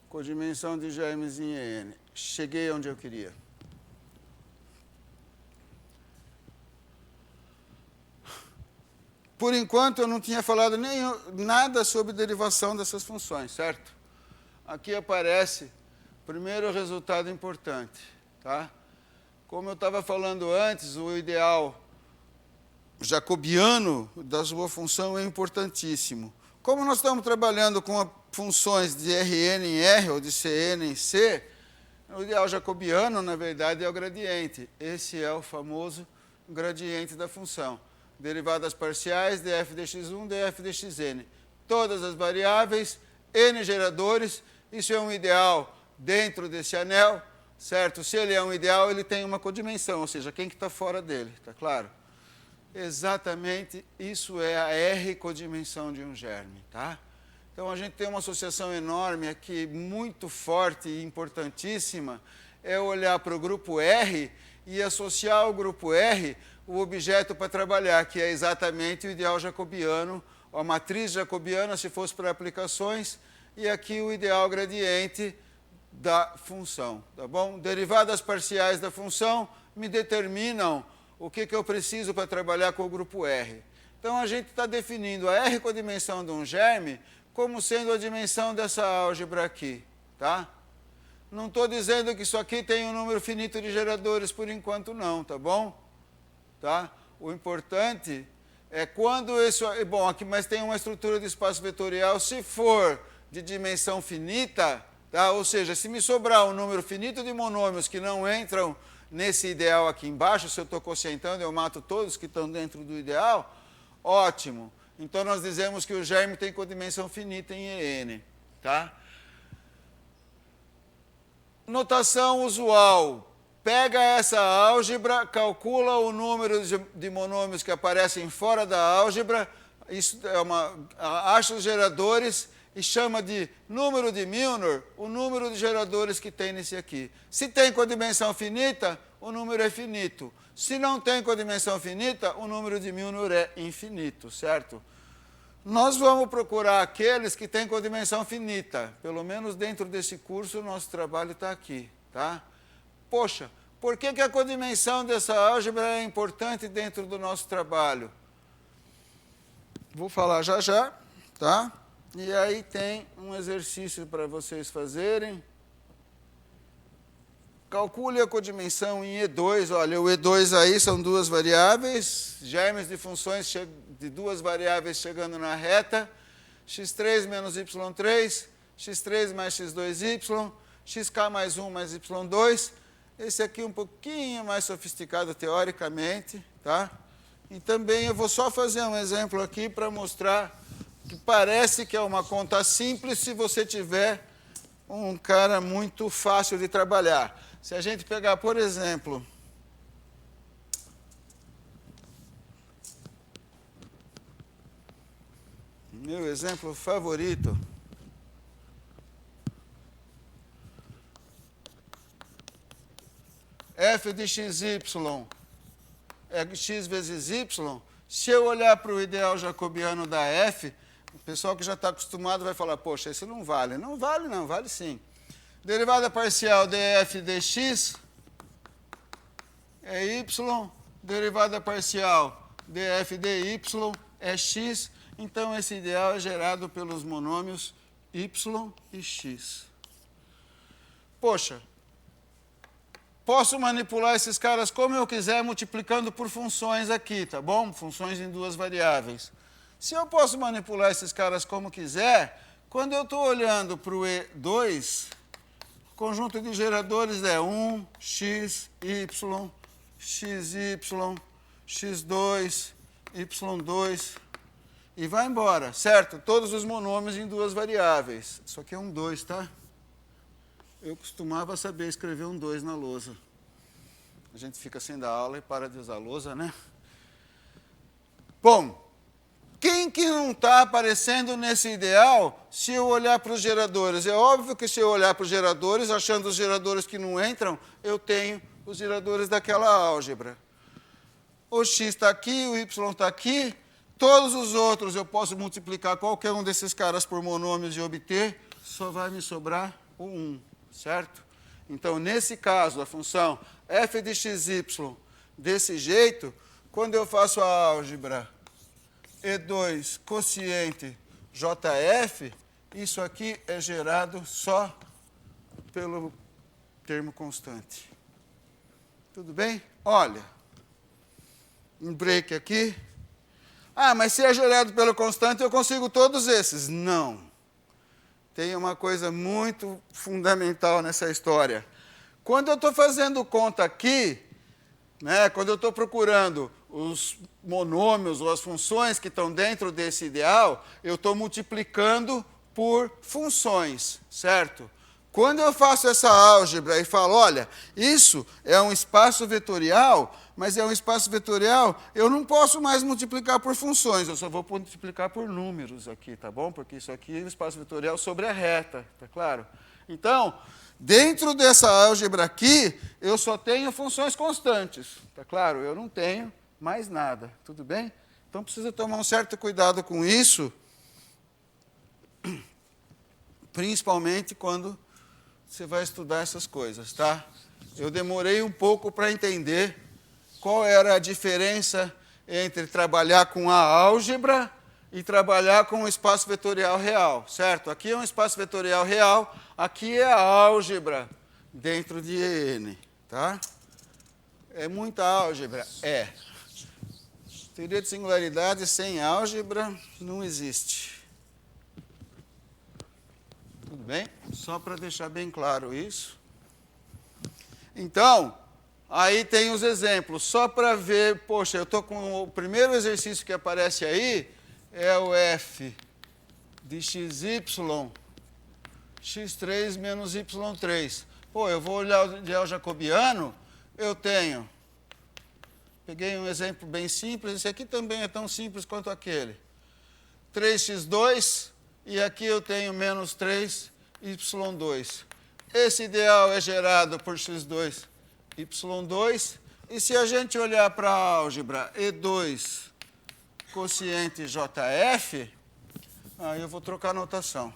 Codimensão de germes em EN. Cheguei onde eu queria. Por enquanto, eu não tinha falado nada sobre derivação dessas funções, certo? Aqui aparece o primeiro resultado importante. Tá? Como eu estava falando antes, o ideal jacobiano da sua função é importantíssimo. Como nós estamos trabalhando com funções de Rn em R ou de Cn em C, o ideal jacobiano, na verdade, é o gradiente. Esse é o famoso gradiente da função. Derivadas parciais, df dx1, df dxn. Todas as variáveis, n geradores, isso é um ideal dentro desse anel, certo? Se ele é um ideal, ele tem uma codimensão, ou seja, quem que está fora dele, está claro? Exatamente, isso é a R codimensão de um germe, tá? Então, a gente tem uma associação enorme aqui, muito forte e importantíssima, é olhar para o grupo R e associar ao grupo R o objeto para trabalhar, que é exatamente o ideal jacobiano, ou a matriz jacobiana, se fosse para aplicações, e aqui o ideal gradiente da função, tá bom? Derivadas parciais da função me determinam o que eu preciso para trabalhar com o grupo R. Então, a gente está definindo a R codimensão de um germe como sendo a dimensão dessa álgebra aqui, tá? Não estou dizendo que isso aqui tem um número finito de geradores por enquanto não, tá bom? Tá? O importante é quando isso... Bom, aqui mas tem uma estrutura de espaço vetorial, se for de dimensão finita, tá? Ou seja, se me sobrar um número finito de monômios que não entram nesse ideal aqui embaixo, se eu estou quocientando, eu mato todos que estão dentro do ideal, ótimo. Então, nós dizemos que o germe tem codimensão finita em EN. Tá? Notação usual. Pega essa álgebra, calcula o número de monômios que aparecem fora da álgebra, isso acha os geradores e chama de número de Milnor o número de geradores que tem nesse aqui. Se tem codimensão finita, o número é finito. Se não tem codimensão finita, o número de Milnor é infinito, certo? Nós vamos procurar aqueles que têm codimensão finita. Pelo menos dentro desse curso, o nosso trabalho está aqui, tá? Poxa, por que a codimensão dessa álgebra é importante dentro do nosso trabalho? Vou falar já já, tá? E aí tem um exercício para vocês fazerem. Calcule a codimensão em E2. Olha, o E2 aí são duas variáveis, germes de funções de duas variáveis chegando na reta, x3 menos y3, x3 mais x2y, xk mais 1 mais y2. Esse aqui um pouquinho mais sofisticado teoricamente, tá? E também eu vou só fazer um exemplo aqui para mostrar que parece que é uma conta simples se você tiver um cara muito fácil de trabalhar. Se a gente pegar, por exemplo, meu exemplo favorito, f de xy é x vezes y, se eu olhar para o ideal jacobiano da f, o pessoal que já está acostumado vai falar, poxa, esse não vale. Não vale não, vale sim. Derivada parcial df dx é y, derivada parcial df dy é x, então esse ideal é gerado pelos monômios y e x. Poxa, posso manipular esses caras como eu quiser, multiplicando por funções aqui, tá bom? Funções em duas variáveis. Se eu posso manipular esses caras como quiser, quando eu estou olhando para o E2, o conjunto de geradores é 1, x, y, xy, x2, y2, e vai embora, certo? Todos os monômios em duas variáveis. Isso aqui é um 2, tá? Eu costumava saber escrever um 2 na lousa. A gente fica sem dar aula e para de usar a lousa, né? Bom, quem que não está aparecendo nesse ideal se eu olhar para os geradores? É óbvio que se eu olhar para os geradores, achando os geradores que não entram, eu tenho os geradores daquela álgebra. O x está aqui, o y está aqui, todos os outros eu posso multiplicar qualquer um desses caras por monômios e obter, só vai me sobrar o 1, certo? Então, nesse caso, a função f de xy desse jeito, quando eu faço a álgebra E2 quociente JF, isso aqui é gerado só pelo termo constante. Tudo bem? Olha, um break aqui. Ah, mas se é gerado pelo constante, eu consigo todos esses. Não. Tem uma coisa muito fundamental nessa história. Quando eu estou fazendo conta aqui, né, quando eu estou procurando os monômios ou as funções que estão dentro desse ideal, eu estou multiplicando por funções, certo? Quando eu faço essa álgebra e falo, olha, isso é um espaço vetorial, mas é um espaço vetorial, eu não posso mais multiplicar por funções, eu só vou multiplicar por números aqui, tá bom? Porque isso aqui é um espaço vetorial sobre a reta, tá claro? Então, dentro dessa álgebra aqui, eu só tenho funções constantes, tá claro? Eu não tenho mais nada, tudo bem? Então, precisa tomar um certo cuidado com isso, principalmente quando você vai estudar essas coisas, tá? Eu demorei um pouco para entender qual era a diferença entre trabalhar com a álgebra e trabalhar com o espaço vetorial real, certo? Aqui é um espaço vetorial real, aqui é a álgebra dentro de EN, tá? É muita álgebra? É. Teoria de singularidade sem álgebra não existe. Tudo bem? Só para deixar bem claro isso. Então, aí tem os exemplos. Só para ver, poxa, eu estou com o primeiro exercício que aparece aí, é o f de xy, x3 menos y3. Pô, eu vou olhar o ideal jacobiano, eu tenho... Peguei um exemplo bem simples, esse aqui também é tão simples quanto aquele. 3x2, e aqui eu tenho menos 3y2. Esse ideal é gerado por x2, y2. E se a gente olhar para a álgebra E2, quociente JF, aí eu vou trocar a notação.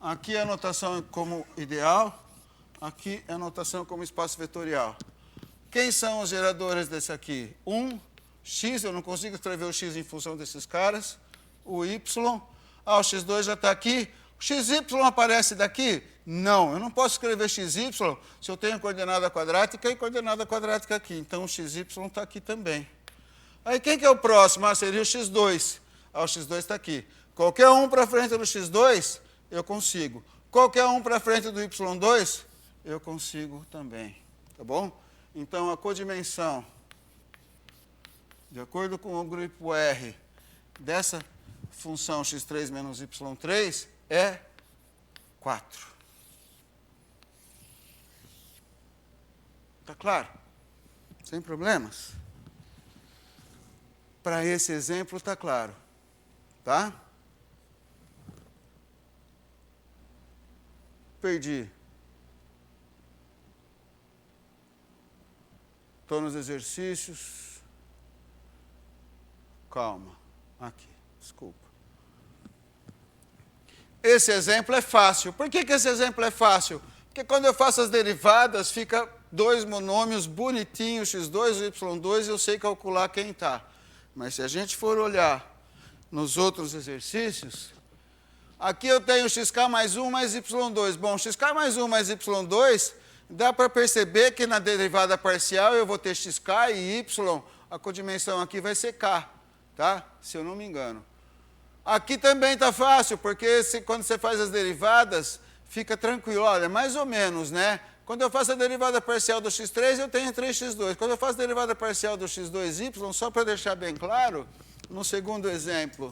Aqui a notação como ideal, aqui a notação como espaço vetorial. Quem são os geradores desse aqui? X, eu não consigo escrever o x em função desses caras. O y, o x2 já está aqui. O xy aparece daqui? Não, eu não posso escrever xy se eu tenho coordenada quadrática e coordenada quadrática aqui. Então, o xy está aqui também. Aí, quem que é o próximo? Seria o x2. O x2 está aqui. Qualquer um para frente do x2, eu consigo. Qualquer um para frente do y2, eu consigo também. Tá bom? Então, a codimensão, de acordo com o grupo R, dessa função x3 menos y3 é 4. Está claro? Sem problemas? Para esse exemplo, está claro. Tá? Perdi. Estou nos exercícios. Calma. Aqui, desculpa. Esse exemplo é fácil. Por que esse exemplo é fácil? Porque quando eu faço as derivadas, fica dois monômios bonitinhos, x2 e y2, e eu sei calcular quem está. Mas se a gente for olhar nos outros exercícios, aqui eu tenho xk mais 1 mais y2. Bom, xk mais 1 mais y2, dá para perceber que na derivada parcial eu vou ter xk e y, a codimensão aqui vai ser k, tá? Se eu não me engano. Aqui também está fácil, porque quando você faz as derivadas, fica tranquilo. Olha, mais ou menos, né? Quando eu faço a derivada parcial do x3, eu tenho 3x2. Quando eu faço a derivada parcial do x2y, só para deixar bem claro, no segundo exemplo,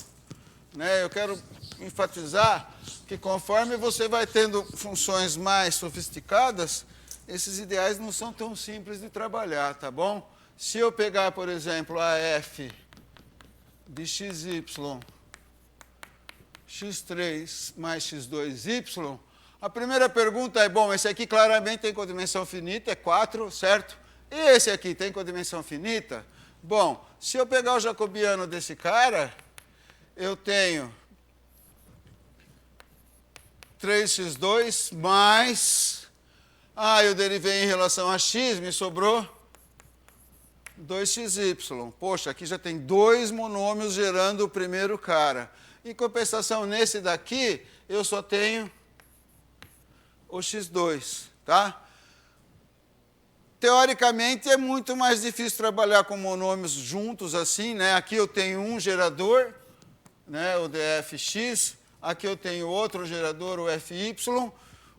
né, eu quero enfatizar que conforme você vai tendo funções mais sofisticadas, esses ideais não são tão simples de trabalhar, tá bom? Se eu pegar, por exemplo, a f de xy, x3 mais x2y, a primeira pergunta é, bom, esse aqui claramente tem codimensão finita, é 4, certo? E esse aqui tem codimensão finita? Bom, se eu pegar o jacobiano desse cara, eu tenho 3x2 mais... eu derivei em relação a x, me sobrou 2xy. Poxa, aqui já tem dois monômios gerando o primeiro cara. Em compensação, nesse daqui, eu só tenho o x2, tá? Teoricamente, é muito mais difícil trabalhar com monômios juntos assim, né? Aqui eu tenho um gerador, né, o dfx, aqui eu tenho outro gerador, o fy.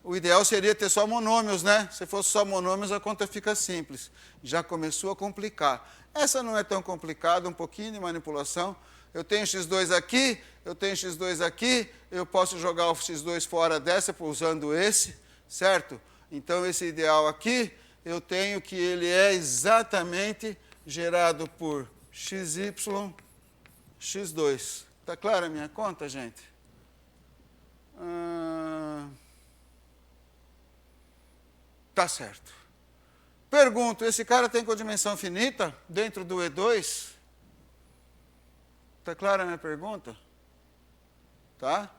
O ideal seria ter só monômios, né? Se fosse só monômios, a conta fica simples. Já começou a complicar. Essa não é tão complicada, um pouquinho de manipulação. Eu tenho x2 aqui, eu tenho x2 aqui, eu posso jogar o x2 fora dessa usando esse, certo? Então, esse ideal aqui, eu tenho que ele é exatamente gerado por xy, x2. Está clara a minha conta, gente? Tá certo. Pergunto, esse cara tem codimensão finita dentro do E2? Está clara a minha pergunta? Tá?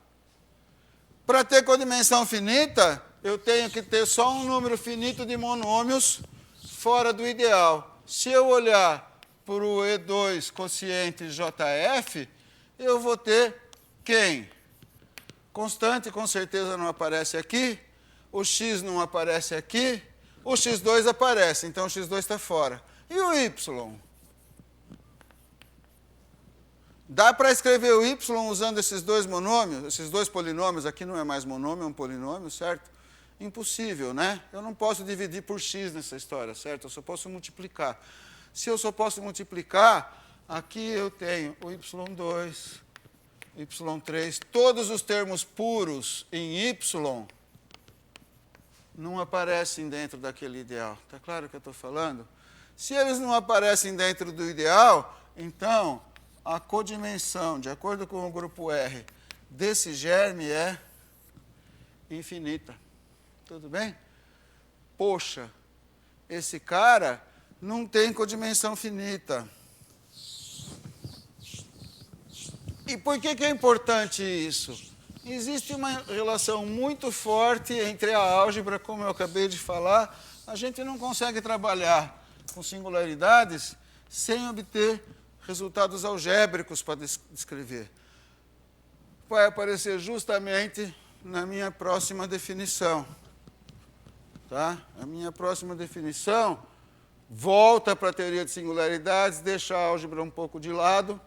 Para ter codimensão finita, eu tenho que ter só um número finito de monômios fora do ideal. Se eu olhar para o E2 quociente JF, eu vou ter quem? Constante, com certeza, não aparece aqui. O x não aparece aqui. O x2 aparece, então o x2 está fora. E o y? Dá para escrever o y usando esses dois monômios, esses dois polinômios, aqui não é mais monômio, é um polinômio, certo? Impossível, né? Eu não posso dividir por x nessa história, certo? Eu só posso multiplicar. Se eu só posso multiplicar, Aqui eu tenho o Y2, Y3, todos os termos puros em Y não aparecem dentro daquele ideal. Está claro o que eu estou falando? Se eles não aparecem dentro do ideal, então a codimensão, de acordo com o grupo R, desse germe é infinita. Tudo bem? Poxa, esse cara não tem codimensão finita. E por que é importante isso? Existe uma relação muito forte entre a álgebra, como eu acabei de falar. A gente não consegue trabalhar com singularidades sem obter resultados algébricos para descrever. Vai aparecer justamente na minha próxima definição. Tá? A minha próxima definição volta para a teoria de singularidades, deixa a álgebra um pouco de lado.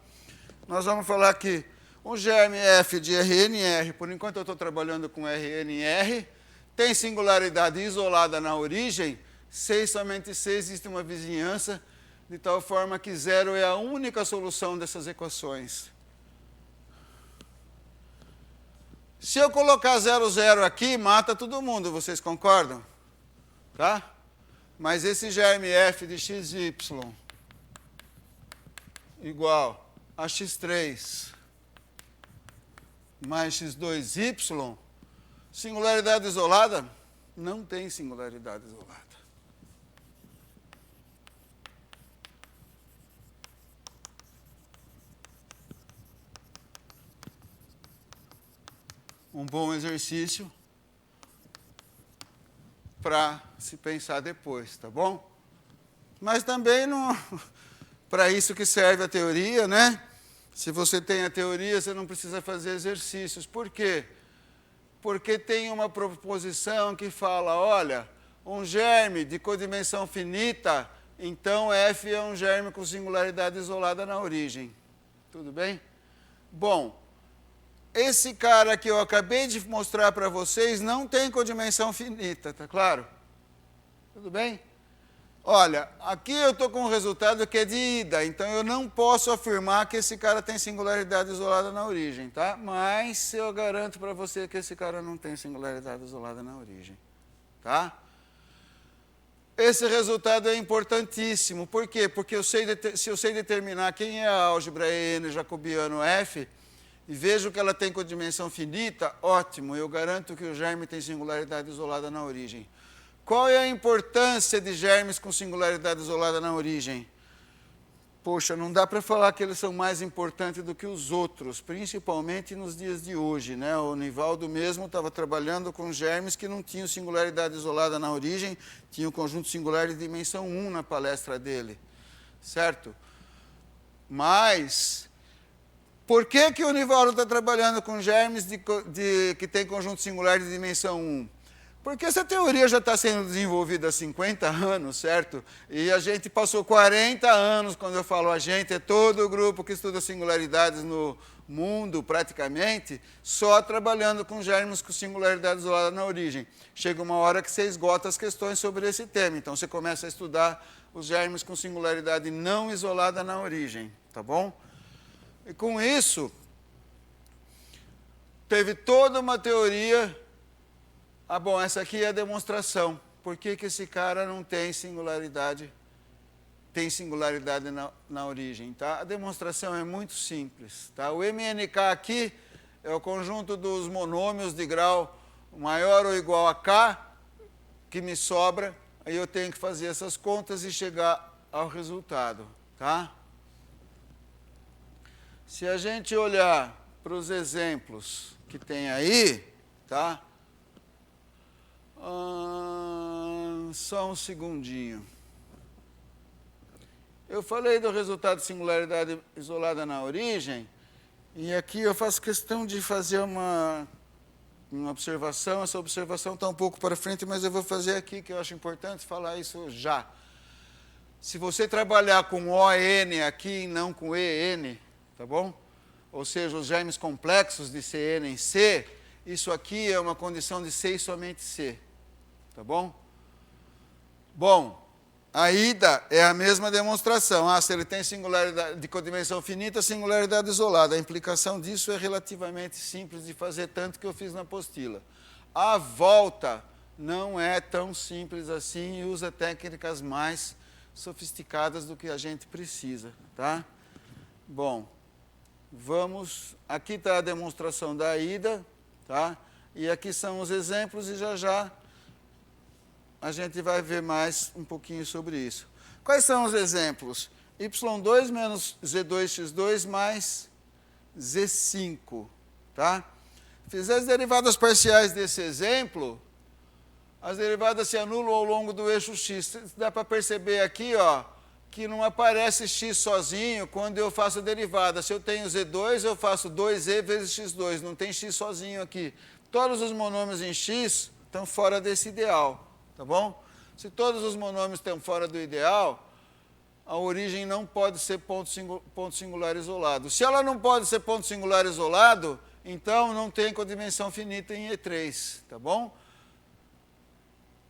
Nós vamos falar que um germe F de RNR, por enquanto eu estou trabalhando com RNR, tem singularidade isolada na origem, C e somente C existe uma vizinhança, de tal forma que zero é a única solução dessas equações. Se eu colocar 0, 0 aqui, mata todo mundo, vocês concordam? Tá? Mas esse germe F de XY igual a x3 mais x2y, singularidade isolada? Não tem singularidade isolada. Um bom exercício para se pensar depois, tá bom? Mas também não... Para isso que serve a teoria, né? Se você tem a teoria, você não precisa fazer exercícios. Por quê? Porque tem uma proposição que fala, olha, um germe de codimensão finita, então F é um germe com singularidade isolada na origem. Tudo bem? Bom, esse cara que eu acabei de mostrar para vocês não tem codimensão finita, tá claro? Tudo bem? Olha, aqui eu estou com um resultado que é de ida, então eu não posso afirmar que esse cara tem singularidade isolada na origem, tá? Mas eu garanto para você que esse cara não tem singularidade isolada na origem, tá? Esse resultado é importantíssimo. Por quê? Porque se eu sei determinar quem é a álgebra EN jacobiano F, e vejo que ela tem codimensão finita, ótimo, eu garanto que o germe tem singularidade isolada na origem. Qual é a importância de germes com singularidade isolada na origem? Poxa, não dá para falar que eles são mais importantes do que os outros, principalmente nos dias de hoje, né? O Nivaldo mesmo estava trabalhando com germes que não tinham singularidade isolada na origem, tinha um conjunto singular de dimensão 1 na palestra dele, certo? Mas, por que o Nivaldo está trabalhando com germes que tem conjunto singular de dimensão 1? Porque essa teoria já está sendo desenvolvida há 50 anos, certo? E a gente passou 40 anos, quando eu falo a gente, é todo o grupo que estuda singularidades no mundo, praticamente, só trabalhando com germes com singularidade isolada na origem. Chega uma hora que você esgota as questões sobre esse tema, então você começa a estudar os germes com singularidade não isolada na origem, tá bom? E com isso, teve toda uma teoria... Ah, bom, essa aqui é a demonstração. Por que esse cara não tem singularidade na origem, tá? A demonstração é muito simples, tá? O MNK aqui é o conjunto dos monômios de grau maior ou igual a K, que me sobra, aí eu tenho que fazer essas contas e chegar ao resultado, tá? Se a gente olhar para os exemplos que tem aí, tá? Só um segundinho. Eu falei do resultado de singularidade isolada na origem, e aqui eu faço questão de fazer uma observação. Essa observação está um pouco para frente, mas eu vou fazer aqui, que eu acho importante falar isso já. Se você trabalhar com ON aqui e não com EN, tá bom? Ou seja, os germes complexos de CN em C, isso aqui é uma condição de C e somente C. Tá bom? Bom, A ida é a mesma demonstração. Se ele tem singularidade de codimensão finita, singularidade isolada. A implicação disso é relativamente simples de fazer, tanto que eu fiz na apostila. A volta não é tão simples assim e usa técnicas mais sofisticadas do que a gente precisa, tá? Bom, vamos... Aqui está a demonstração da ida, tá? E aqui são os exemplos e já a gente vai ver mais um pouquinho sobre isso. Quais são os exemplos? y2 menos z2x2 mais z5, tá? Fizer as derivadas parciais desse exemplo, as derivadas se anulam ao longo do eixo x. Dá para perceber aqui, ó, que não aparece x sozinho quando eu faço a derivada. Se eu tenho z2, eu faço 2e vezes x2. Não tem x sozinho aqui. Todos os monômios em x estão fora desse ideal. Tá bom? Se todos os monômios estão fora do ideal, a origem não pode ser ponto singular isolado. Se ela não pode ser ponto singular isolado, então não tem codimensão finita em E3, tá bom?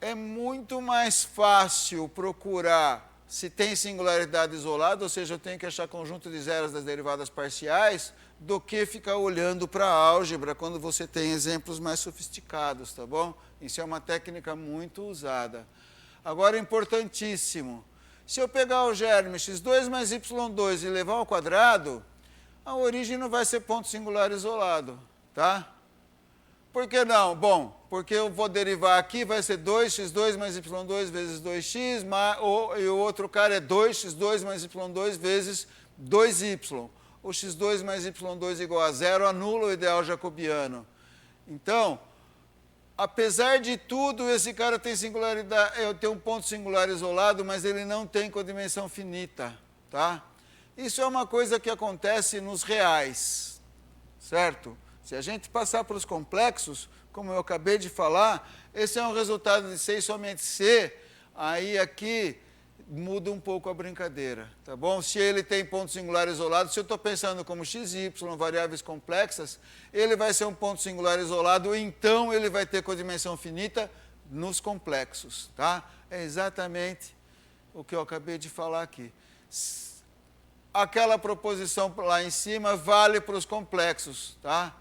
É muito mais fácil procurar se tem singularidade isolada, ou seja, eu tenho que achar conjunto de zeros das derivadas parciais, do que ficar olhando para a álgebra quando você tem exemplos mais sofisticados, tá bom? Isso é uma técnica muito usada. Agora, importantíssimo, se eu pegar o germe x2 mais y2 e levar ao quadrado, a origem não vai ser ponto singular isolado, tá? Por que não? Bom, porque eu vou derivar aqui, vai ser 2x2 mais y2 vezes 2x, e o outro cara é 2x2 mais y2 vezes 2y. O x2 mais y2 igual a zero anula o ideal jacobiano. Então, apesar de tudo, esse cara tem singularidade, eu tenho um ponto singular isolado, mas ele não tem codimensão finita, tá? Isso é uma coisa que acontece nos reais, certo? Se a gente passar para os complexos, como eu acabei de falar, esse é um resultado de C e somente C, aí aqui muda um pouco a brincadeira, tá bom? Se ele tem ponto singular isolado, se eu estou pensando como x e y, variáveis complexas, ele vai ser um ponto singular isolado, então ele vai ter codimensão finita nos complexos, tá? É exatamente o que eu acabei de falar aqui. Aquela proposição lá em cima vale para os complexos, tá?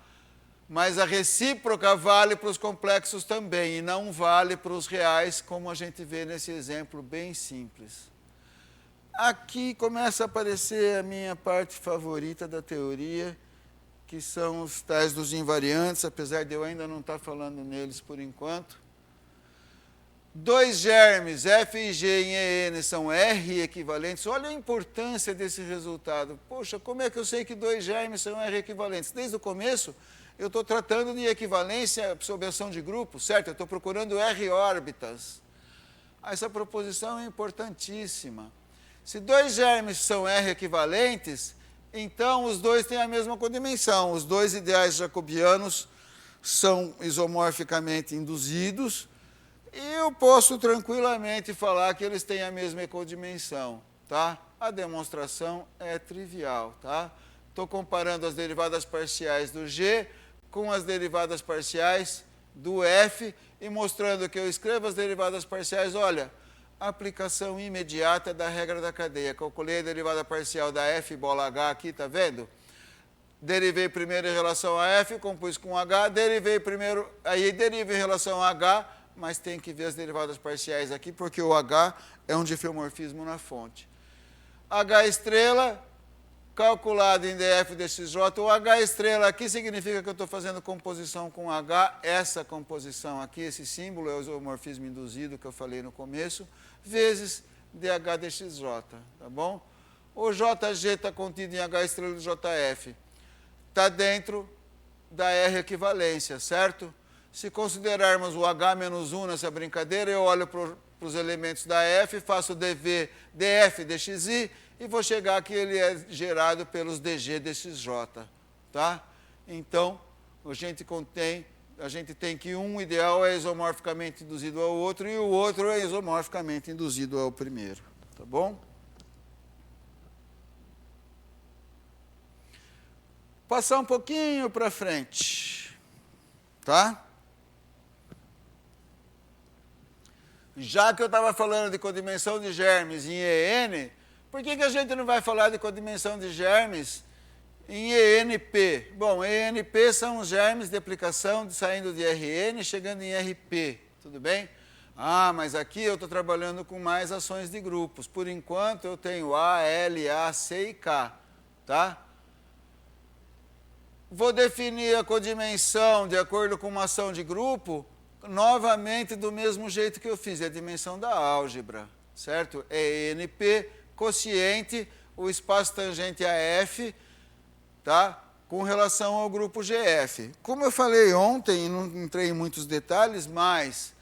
Mas a recíproca vale para os complexos também, e não vale para os reais, como a gente vê nesse exemplo bem simples. Aqui começa a aparecer a minha parte favorita da teoria, que são os tais dos invariantes, apesar de eu ainda não estar falando neles por enquanto. Dois germes, f e g em EN, são R equivalentes. Olha a importância desse resultado. Poxa, como é que eu sei que dois germes são R equivalentes? Desde o começo, eu estou tratando de equivalência, absorção de grupo, certo? Eu estou procurando R órbitas. Essa proposição é importantíssima. Se dois germes são R equivalentes, então os dois têm a mesma codimensão. Os dois ideais jacobianos são isomorficamente induzidos, e eu posso tranquilamente falar que eles têm a mesma codimensão, tá? A demonstração é trivial, tá? Estou comparando as derivadas parciais do G com as derivadas parciais do F e mostrando que eu escrevo as derivadas parciais, olha, aplicação imediata da regra da cadeia. Calculei a derivada parcial da F bola H aqui, tá vendo? Derivei primeiro em relação a F, compus com H, derivei primeiro, aí derivo em relação a H, mas tem que ver as derivadas parciais aqui, porque o H é um difeomorfismo na fonte. H estrela, calculado em df dxj, o H estrela aqui significa que eu estou fazendo composição com H, essa composição aqui, esse símbolo é o isomorfismo induzido que eu falei no começo, vezes dH dxj, tá bom? O JG está contido em H estrela de JF, está dentro da R equivalência, certo? Se considerarmos o H menos 1 nessa brincadeira, eu olho para os elementos da F, faço df dxi, e vou chegar que ele é gerado pelos dg dxj, tá? Então, a gente tem que um ideal é isomorficamente induzido ao outro e o outro é isomorficamente induzido ao primeiro, tá bom? Passar um pouquinho para frente, tá? Já que eu estava falando de codimensão de germes em EN, por que a gente não vai falar de codimensão de germes em ENP? Bom, ENP são os germes de aplicação saindo de RN e chegando em RP, tudo bem? Ah, mas aqui eu estou trabalhando com mais ações de grupos. Por enquanto eu tenho A, L, A, C e K, tá? Vou definir a codimensão de acordo com uma ação de grupo, novamente do mesmo jeito que eu fiz, é a dimensão da álgebra, certo? É ENP, quociente, o espaço tangente a F, tá? Com relação ao grupo GF. Como eu falei ontem, não entrei em muitos detalhes, mas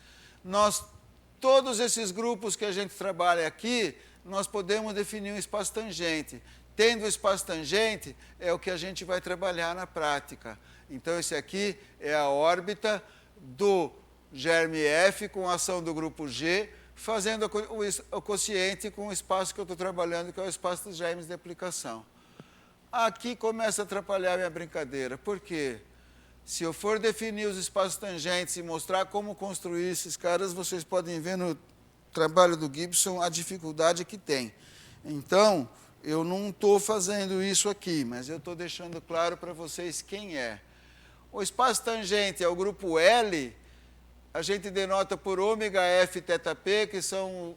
todos esses grupos que a gente trabalha aqui, nós podemos definir um espaço tangente. Tendo o espaço tangente, é o que a gente vai trabalhar na prática. Então, esse aqui é a órbita do germe F com a ação do grupo G, fazendo o quociente com o espaço que eu estou trabalhando, que é o espaço dos germes de aplicação. Aqui começa a atrapalhar a minha brincadeira. Por quê? Se eu for definir os espaços tangentes e mostrar como construir esses caras, vocês podem ver no trabalho do Gibson a dificuldade que tem. Então, eu não estou fazendo isso aqui, mas eu estou deixando claro para vocês quem é. O espaço tangente é o grupo L, a gente denota por ômega F θ P, que são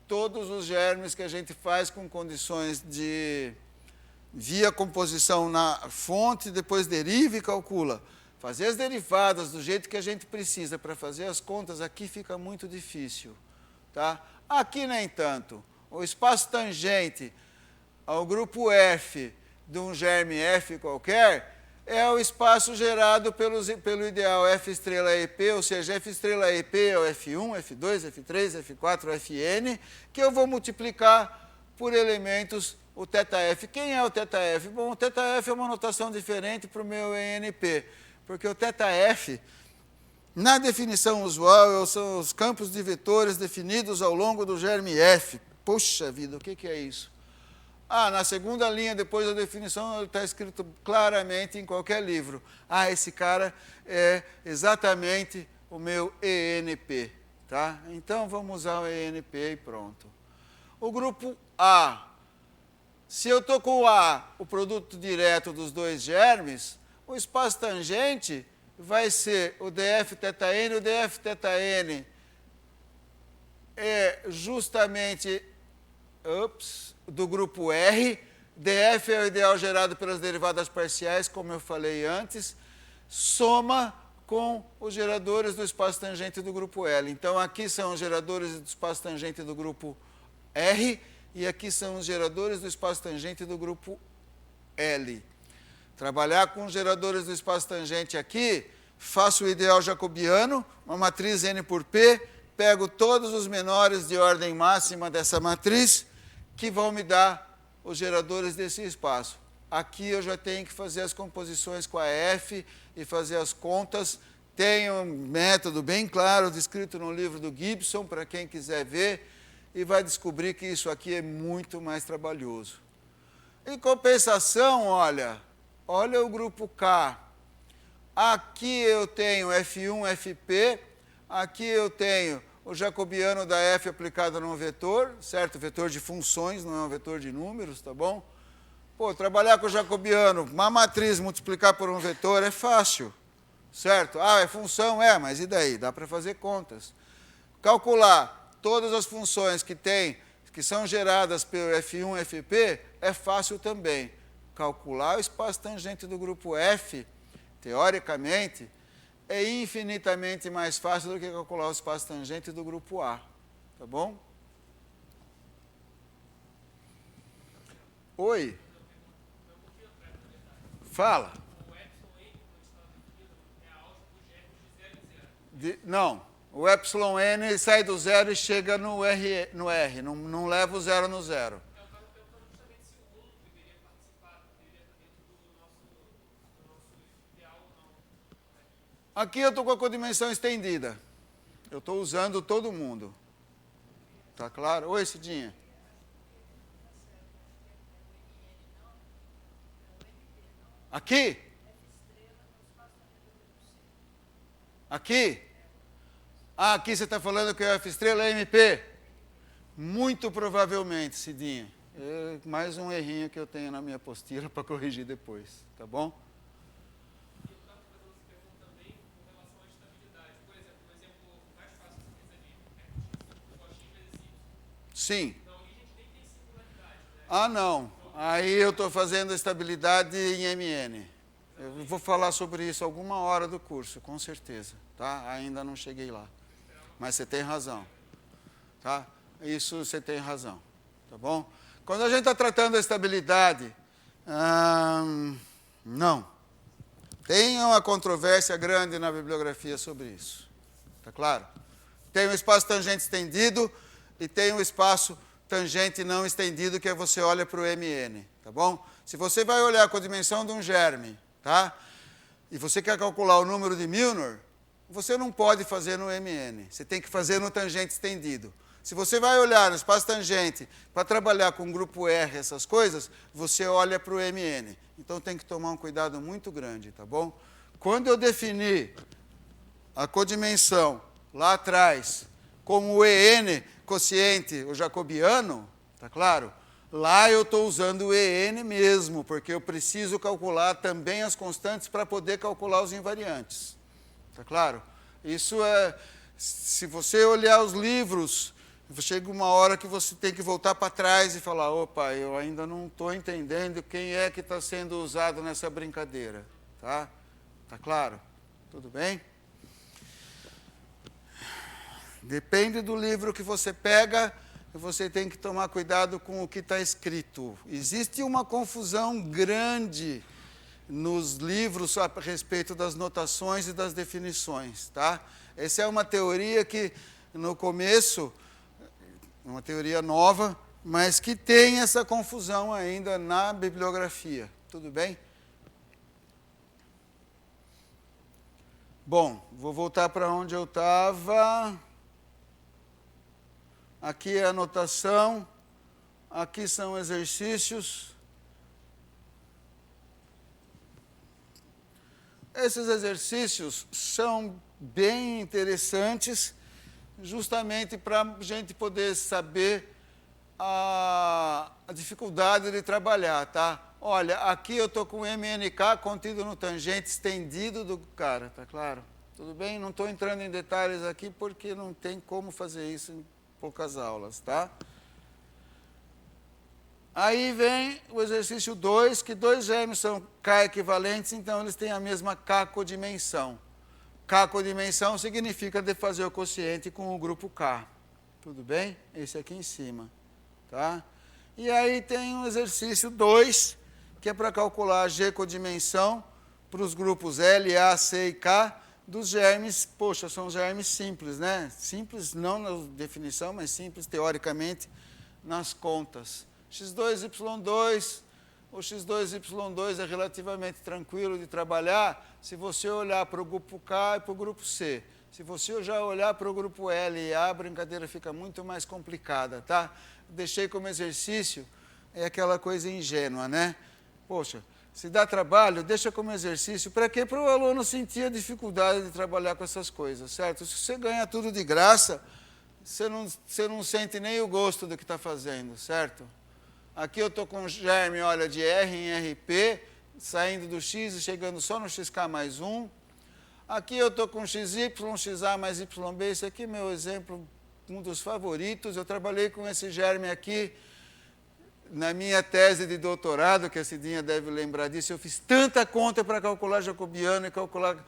todos os germes que a gente faz com condições de via composição na fonte, depois deriva e calcula. Fazer as derivadas do jeito que a gente precisa para fazer as contas aqui fica muito difícil, tá? Aqui nem tanto. O espaço tangente ao grupo F de um germe F qualquer é o espaço gerado pelo ideal F estrela EP, ou seja, F estrela EP é o F1, F2, F3, F4, Fn, que eu vou multiplicar por elementos o θF. Quem é o θF? Bom, o θF é uma notação diferente para o meu ENP, porque o θF, na definição usual, são os campos de vetores definidos ao longo do germe F. Poxa vida, o que é isso? Ah, na segunda linha, depois da definição, está escrito claramente em qualquer livro. Ah, esse cara é exatamente o meu ENP, tá? Então, vamos usar o ENP e pronto. O grupo A. Se eu estou com o A, o produto direto dos dois germes, o espaço tangente vai ser o df θn. O df θn é justamente do grupo R. df é o ideal gerado pelas derivadas parciais, como eu falei antes, soma com os geradores do espaço tangente do grupo L. Então, aqui são os geradores do espaço tangente do grupo R, e aqui são os geradores do espaço tangente do grupo L. Trabalhar com os geradores do espaço tangente aqui, faço o ideal jacobiano, uma matriz N por P, pego todos os menores de ordem máxima dessa matriz, que vão me dar os geradores desse espaço. Aqui eu já tenho que fazer as composições com a F e fazer as contas. Tem um método bem claro, descrito no livro do Gibson, para quem quiser ver, e vai descobrir que isso aqui é muito mais trabalhoso. Em compensação, olha o grupo K. Aqui eu tenho F1, FP, aqui eu tenho o jacobiano da F aplicado num vetor, certo? Vetor de funções, não é um vetor de números, tá bom? Pô, trabalhar com o jacobiano, uma matriz multiplicar por um vetor é fácil, certo? Ah, é função, mas e daí? Dá para fazer contas. Calcular todas as funções que são geradas pelo F1, FP, é fácil também. Calcular o espaço tangente do grupo F, teoricamente, é infinitamente mais fácil do que calcular o espaço tangente do grupo A. Tá bom? Oi? Fala. Não. O εn sai do zero e chega no R, não leva o zero no zero. Aqui eu estou com a codimensão estendida. Eu estou usando todo mundo. Tá claro? Oi, Cidinha. Aqui? Aqui? Ah, aqui você está falando que o F estrela é MP? Muito provavelmente, Cidinha. É mais um errinho que eu tenho na minha apostila para corrigir depois, tá bom? E eu estava fazendo essa pergunta também com relação à estabilidade. Por exemplo, o exemplo mais fácil que você fez ali é coxinha vezes y. Sim. Na origem a gente nem tem singularidade, né? Ah, não. Aí eu estou fazendo estabilidade em MN. Eu vou falar sobre isso alguma hora do curso, com certeza, tá? Ainda não cheguei lá. Mas você tem razão, tá? Isso você tem razão, tá bom? Quando a gente está tratando a estabilidade, não. Tem uma controvérsia grande na bibliografia sobre isso, tá claro? Tem um espaço tangente estendido e tem um espaço tangente não estendido, que é você olha para o MN, tá bom? Se você vai olhar com a dimensão de um germe, tá? E você quer calcular o número de Milnor, você não pode fazer no MN, você tem que fazer no tangente estendido. Se você vai olhar no espaço tangente para trabalhar com grupo R, essas coisas, você olha para o MN. Então tem que tomar um cuidado muito grande, tá bom? Quando eu defini a codimensão lá atrás como o EN quociente, o jacobiano, tá claro? Lá eu estou usando o EN mesmo, porque eu preciso calcular também as constantes para poder calcular os invariantes. Tá claro? Isso é... Se você olhar os livros, chega uma hora que você tem que voltar para trás e falar, opa, eu ainda não estou entendendo quem é que está sendo usado nessa brincadeira. Tá? Tá claro? Tudo bem? Depende do livro que você pega, você tem que tomar cuidado com o que está escrito. Existe uma confusão grande nos livros a respeito das notações e das definições, tá? Essa é uma teoria que, no começo, uma teoria nova, mas que tem essa confusão ainda na bibliografia. Tudo bem? Bom, vou voltar para onde eu estava. Aqui é a anotação, aqui são exercícios. Esses exercícios são bem interessantes, justamente para a gente poder saber a dificuldade de trabalhar, tá? Olha, aqui eu estou com o MNK contido no tangente estendido do cara, tá claro? Tudo bem? Não estou entrando em detalhes aqui porque não tem como fazer isso em poucas aulas, tá? Aí vem o exercício 2, que dois gêmeos são K equivalentes, então eles têm a mesma K codimensão. K codimensão significa de fazer o quociente com o grupo K. Tudo bem? Esse aqui em cima. Tá? E aí tem o exercício 2, que é para calcular a G codimensão para os grupos L, A, C e K dos germes. Poxa, são germes simples, né? Simples não na definição, mas simples teoricamente nas contas. X2, Y2, o X2, Y2 é relativamente tranquilo de trabalhar se você olhar para o grupo K e para o grupo C. Se você já olhar para o grupo L e A, a brincadeira fica muito mais complicada, tá? Deixei como exercício, é aquela coisa ingênua, né? Poxa, se dá trabalho, deixa como exercício. Para quê? Para o aluno sentir a dificuldade de trabalhar com essas coisas, certo? Se você ganha tudo de graça, você não sente nem o gosto do que está fazendo, certo? Aqui eu estou com germe, olha, de R em RP, saindo do X e chegando só no XK mais 1. Aqui eu estou com XY, XA mais YB, esse aqui é meu exemplo, um dos favoritos. Eu trabalhei com esse germe aqui na minha tese de doutorado, que a Cidinha deve lembrar disso. Eu fiz tanta conta para calcular jacobiano e calcular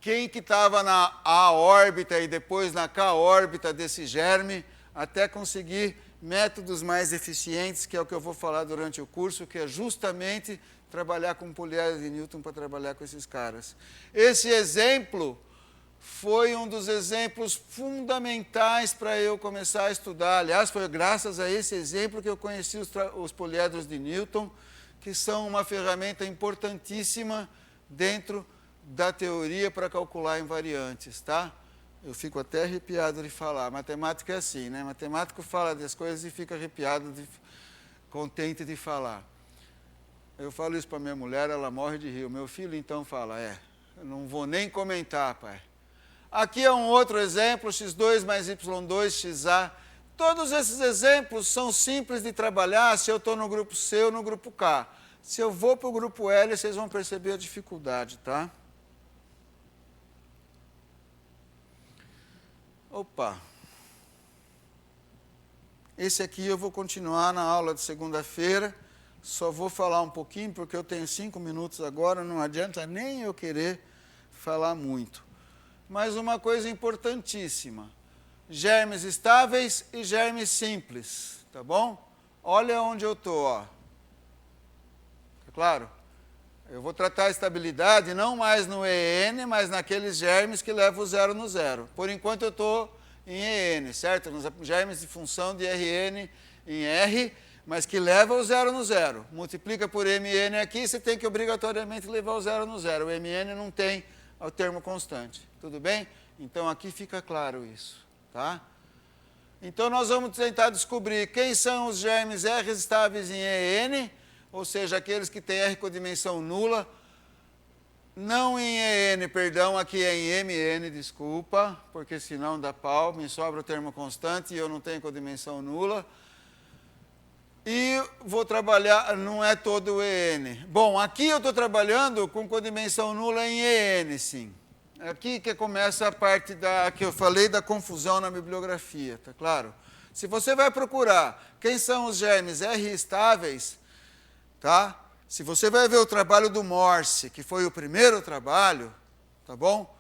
quem que estava na A-órbita e depois na K-órbita desse germe, até conseguir métodos mais eficientes, que é o que eu vou falar durante o curso, que é justamente trabalhar com poliedro de Newton para trabalhar com esses caras. Esse exemplo foi um dos exemplos fundamentais para eu começar a estudar. Aliás, foi graças a esse exemplo que eu conheci os poliedros de Newton, que são uma ferramenta importantíssima dentro da teoria para calcular invariantes, tá? Eu fico até arrepiado de falar. Matemática é assim, né? Matemático fala das coisas e fica arrepiado, contente de falar. Eu falo isso para minha mulher, ela morre de rir. O meu filho, então, fala, eu não vou nem comentar, pai. Aqui é um outro exemplo, x2 mais y2, xa. Todos esses exemplos são simples de trabalhar se eu estou no grupo C ou no grupo K. Se eu vou para o grupo L, vocês vão perceber a dificuldade, tá? Opa! Esse aqui eu vou continuar na aula de segunda-feira. Só vou falar um pouquinho, porque eu tenho 5 minutos agora, não adianta nem eu querer falar muito. Mas uma coisa importantíssima, germes estáveis e germes simples, tá bom? Olha onde eu estou, ó. Tá claro? Eu vou tratar a estabilidade não mais no EN, mas naqueles germes que levam o zero no zero. Por enquanto eu estou em EN, certo? Nos germes de função de RN em R, mas que leva o zero no zero. Multiplica por MN aqui, você tem que obrigatoriamente levar o zero no zero. O MN não tem o termo constante. Tudo bem? Então aqui fica claro isso, tá? Então nós vamos tentar descobrir quem são os germes R estáveis em EN, ou seja, aqueles que têm R com dimensão nula, não em EN, perdão, aqui é em MN, desculpa, porque senão dá pau, me sobra o termo constante e eu não tenho codimensão nula. E vou trabalhar, não é todo o EN. Bom, aqui eu estou trabalhando com codimensão nula em EN, sim. Aqui que começa a parte que eu falei da confusão na bibliografia, tá claro? Se você vai procurar quem são os germes R estáveis, tá? Se você vai ver o trabalho do Morse, que foi o primeiro trabalho, tá bom?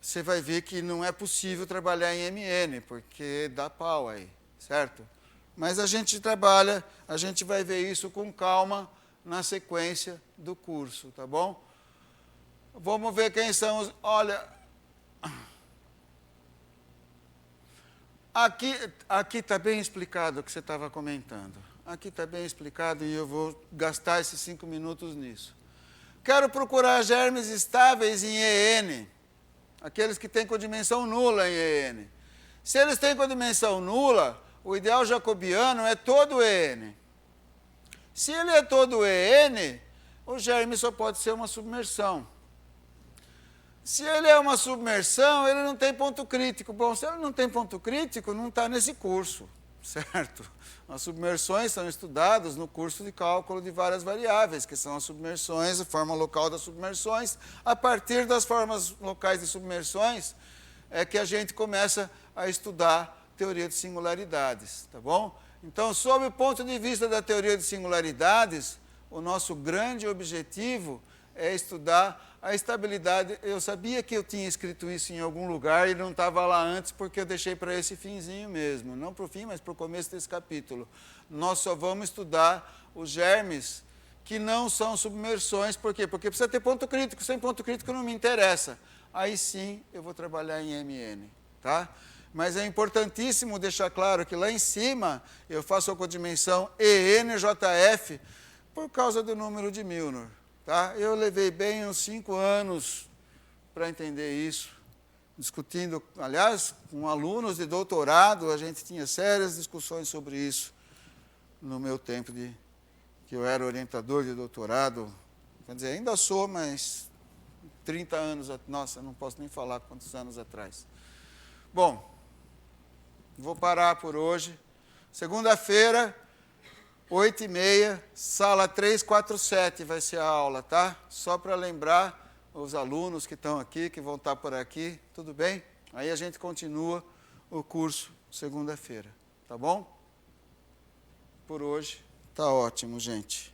Você vai ver que não é possível trabalhar em MN, porque dá pau aí, certo? Mas a gente trabalha, a gente vai ver isso com calma na sequência do curso, tá bom? Vamos ver quem são os... Olha... Aqui está bem explicado o que você estava comentando. Aqui está bem explicado e eu vou gastar esses 5 minutos nisso. Quero procurar germes estáveis em EN, aqueles que têm codimensão nula em EN. Se eles têm codimensão nula, o ideal jacobiano é todo EN. Se ele é todo EN, o germe só pode ser uma submersão. Se ele é uma submersão, ele não tem ponto crítico. Bom, se ele não tem ponto crítico, não está nesse curso, certo? As submersões são estudadas no curso de cálculo de várias variáveis, que são as submersões, a forma local das submersões. A partir das formas locais de submersões, é que a gente começa a estudar teoria de singularidades, tá bom? Então, sob o ponto de vista da teoria de singularidades, o nosso grande objetivo é estudar a estabilidade. Eu sabia que eu tinha escrito isso em algum lugar e não estava lá antes porque eu deixei para esse finzinho mesmo. Não para o fim, mas para o começo desse capítulo. Nós só vamos estudar os germes que não são submersões. Por quê? Porque precisa ter ponto crítico. Sem ponto crítico não me interessa. Aí sim eu vou trabalhar em MN, tá? Mas é importantíssimo deixar claro que lá em cima eu faço a codimensão ENJF por causa do número de Milnor. Tá? Eu levei bem uns 5 anos para entender isso, discutindo, aliás, com alunos de doutorado, a gente tinha sérias discussões sobre isso no meu tempo que eu era orientador de doutorado. Quer dizer, ainda sou, mas 30 anos, nossa, não posso nem falar quantos anos atrás. Bom, vou parar por hoje. Segunda-feira, 8h30, sala 347 vai ser a aula, tá? Só para lembrar os alunos que estão aqui, que vão estar por aqui, tudo bem? Aí a gente continua o curso segunda-feira, tá bom? Por hoje, tá ótimo, gente.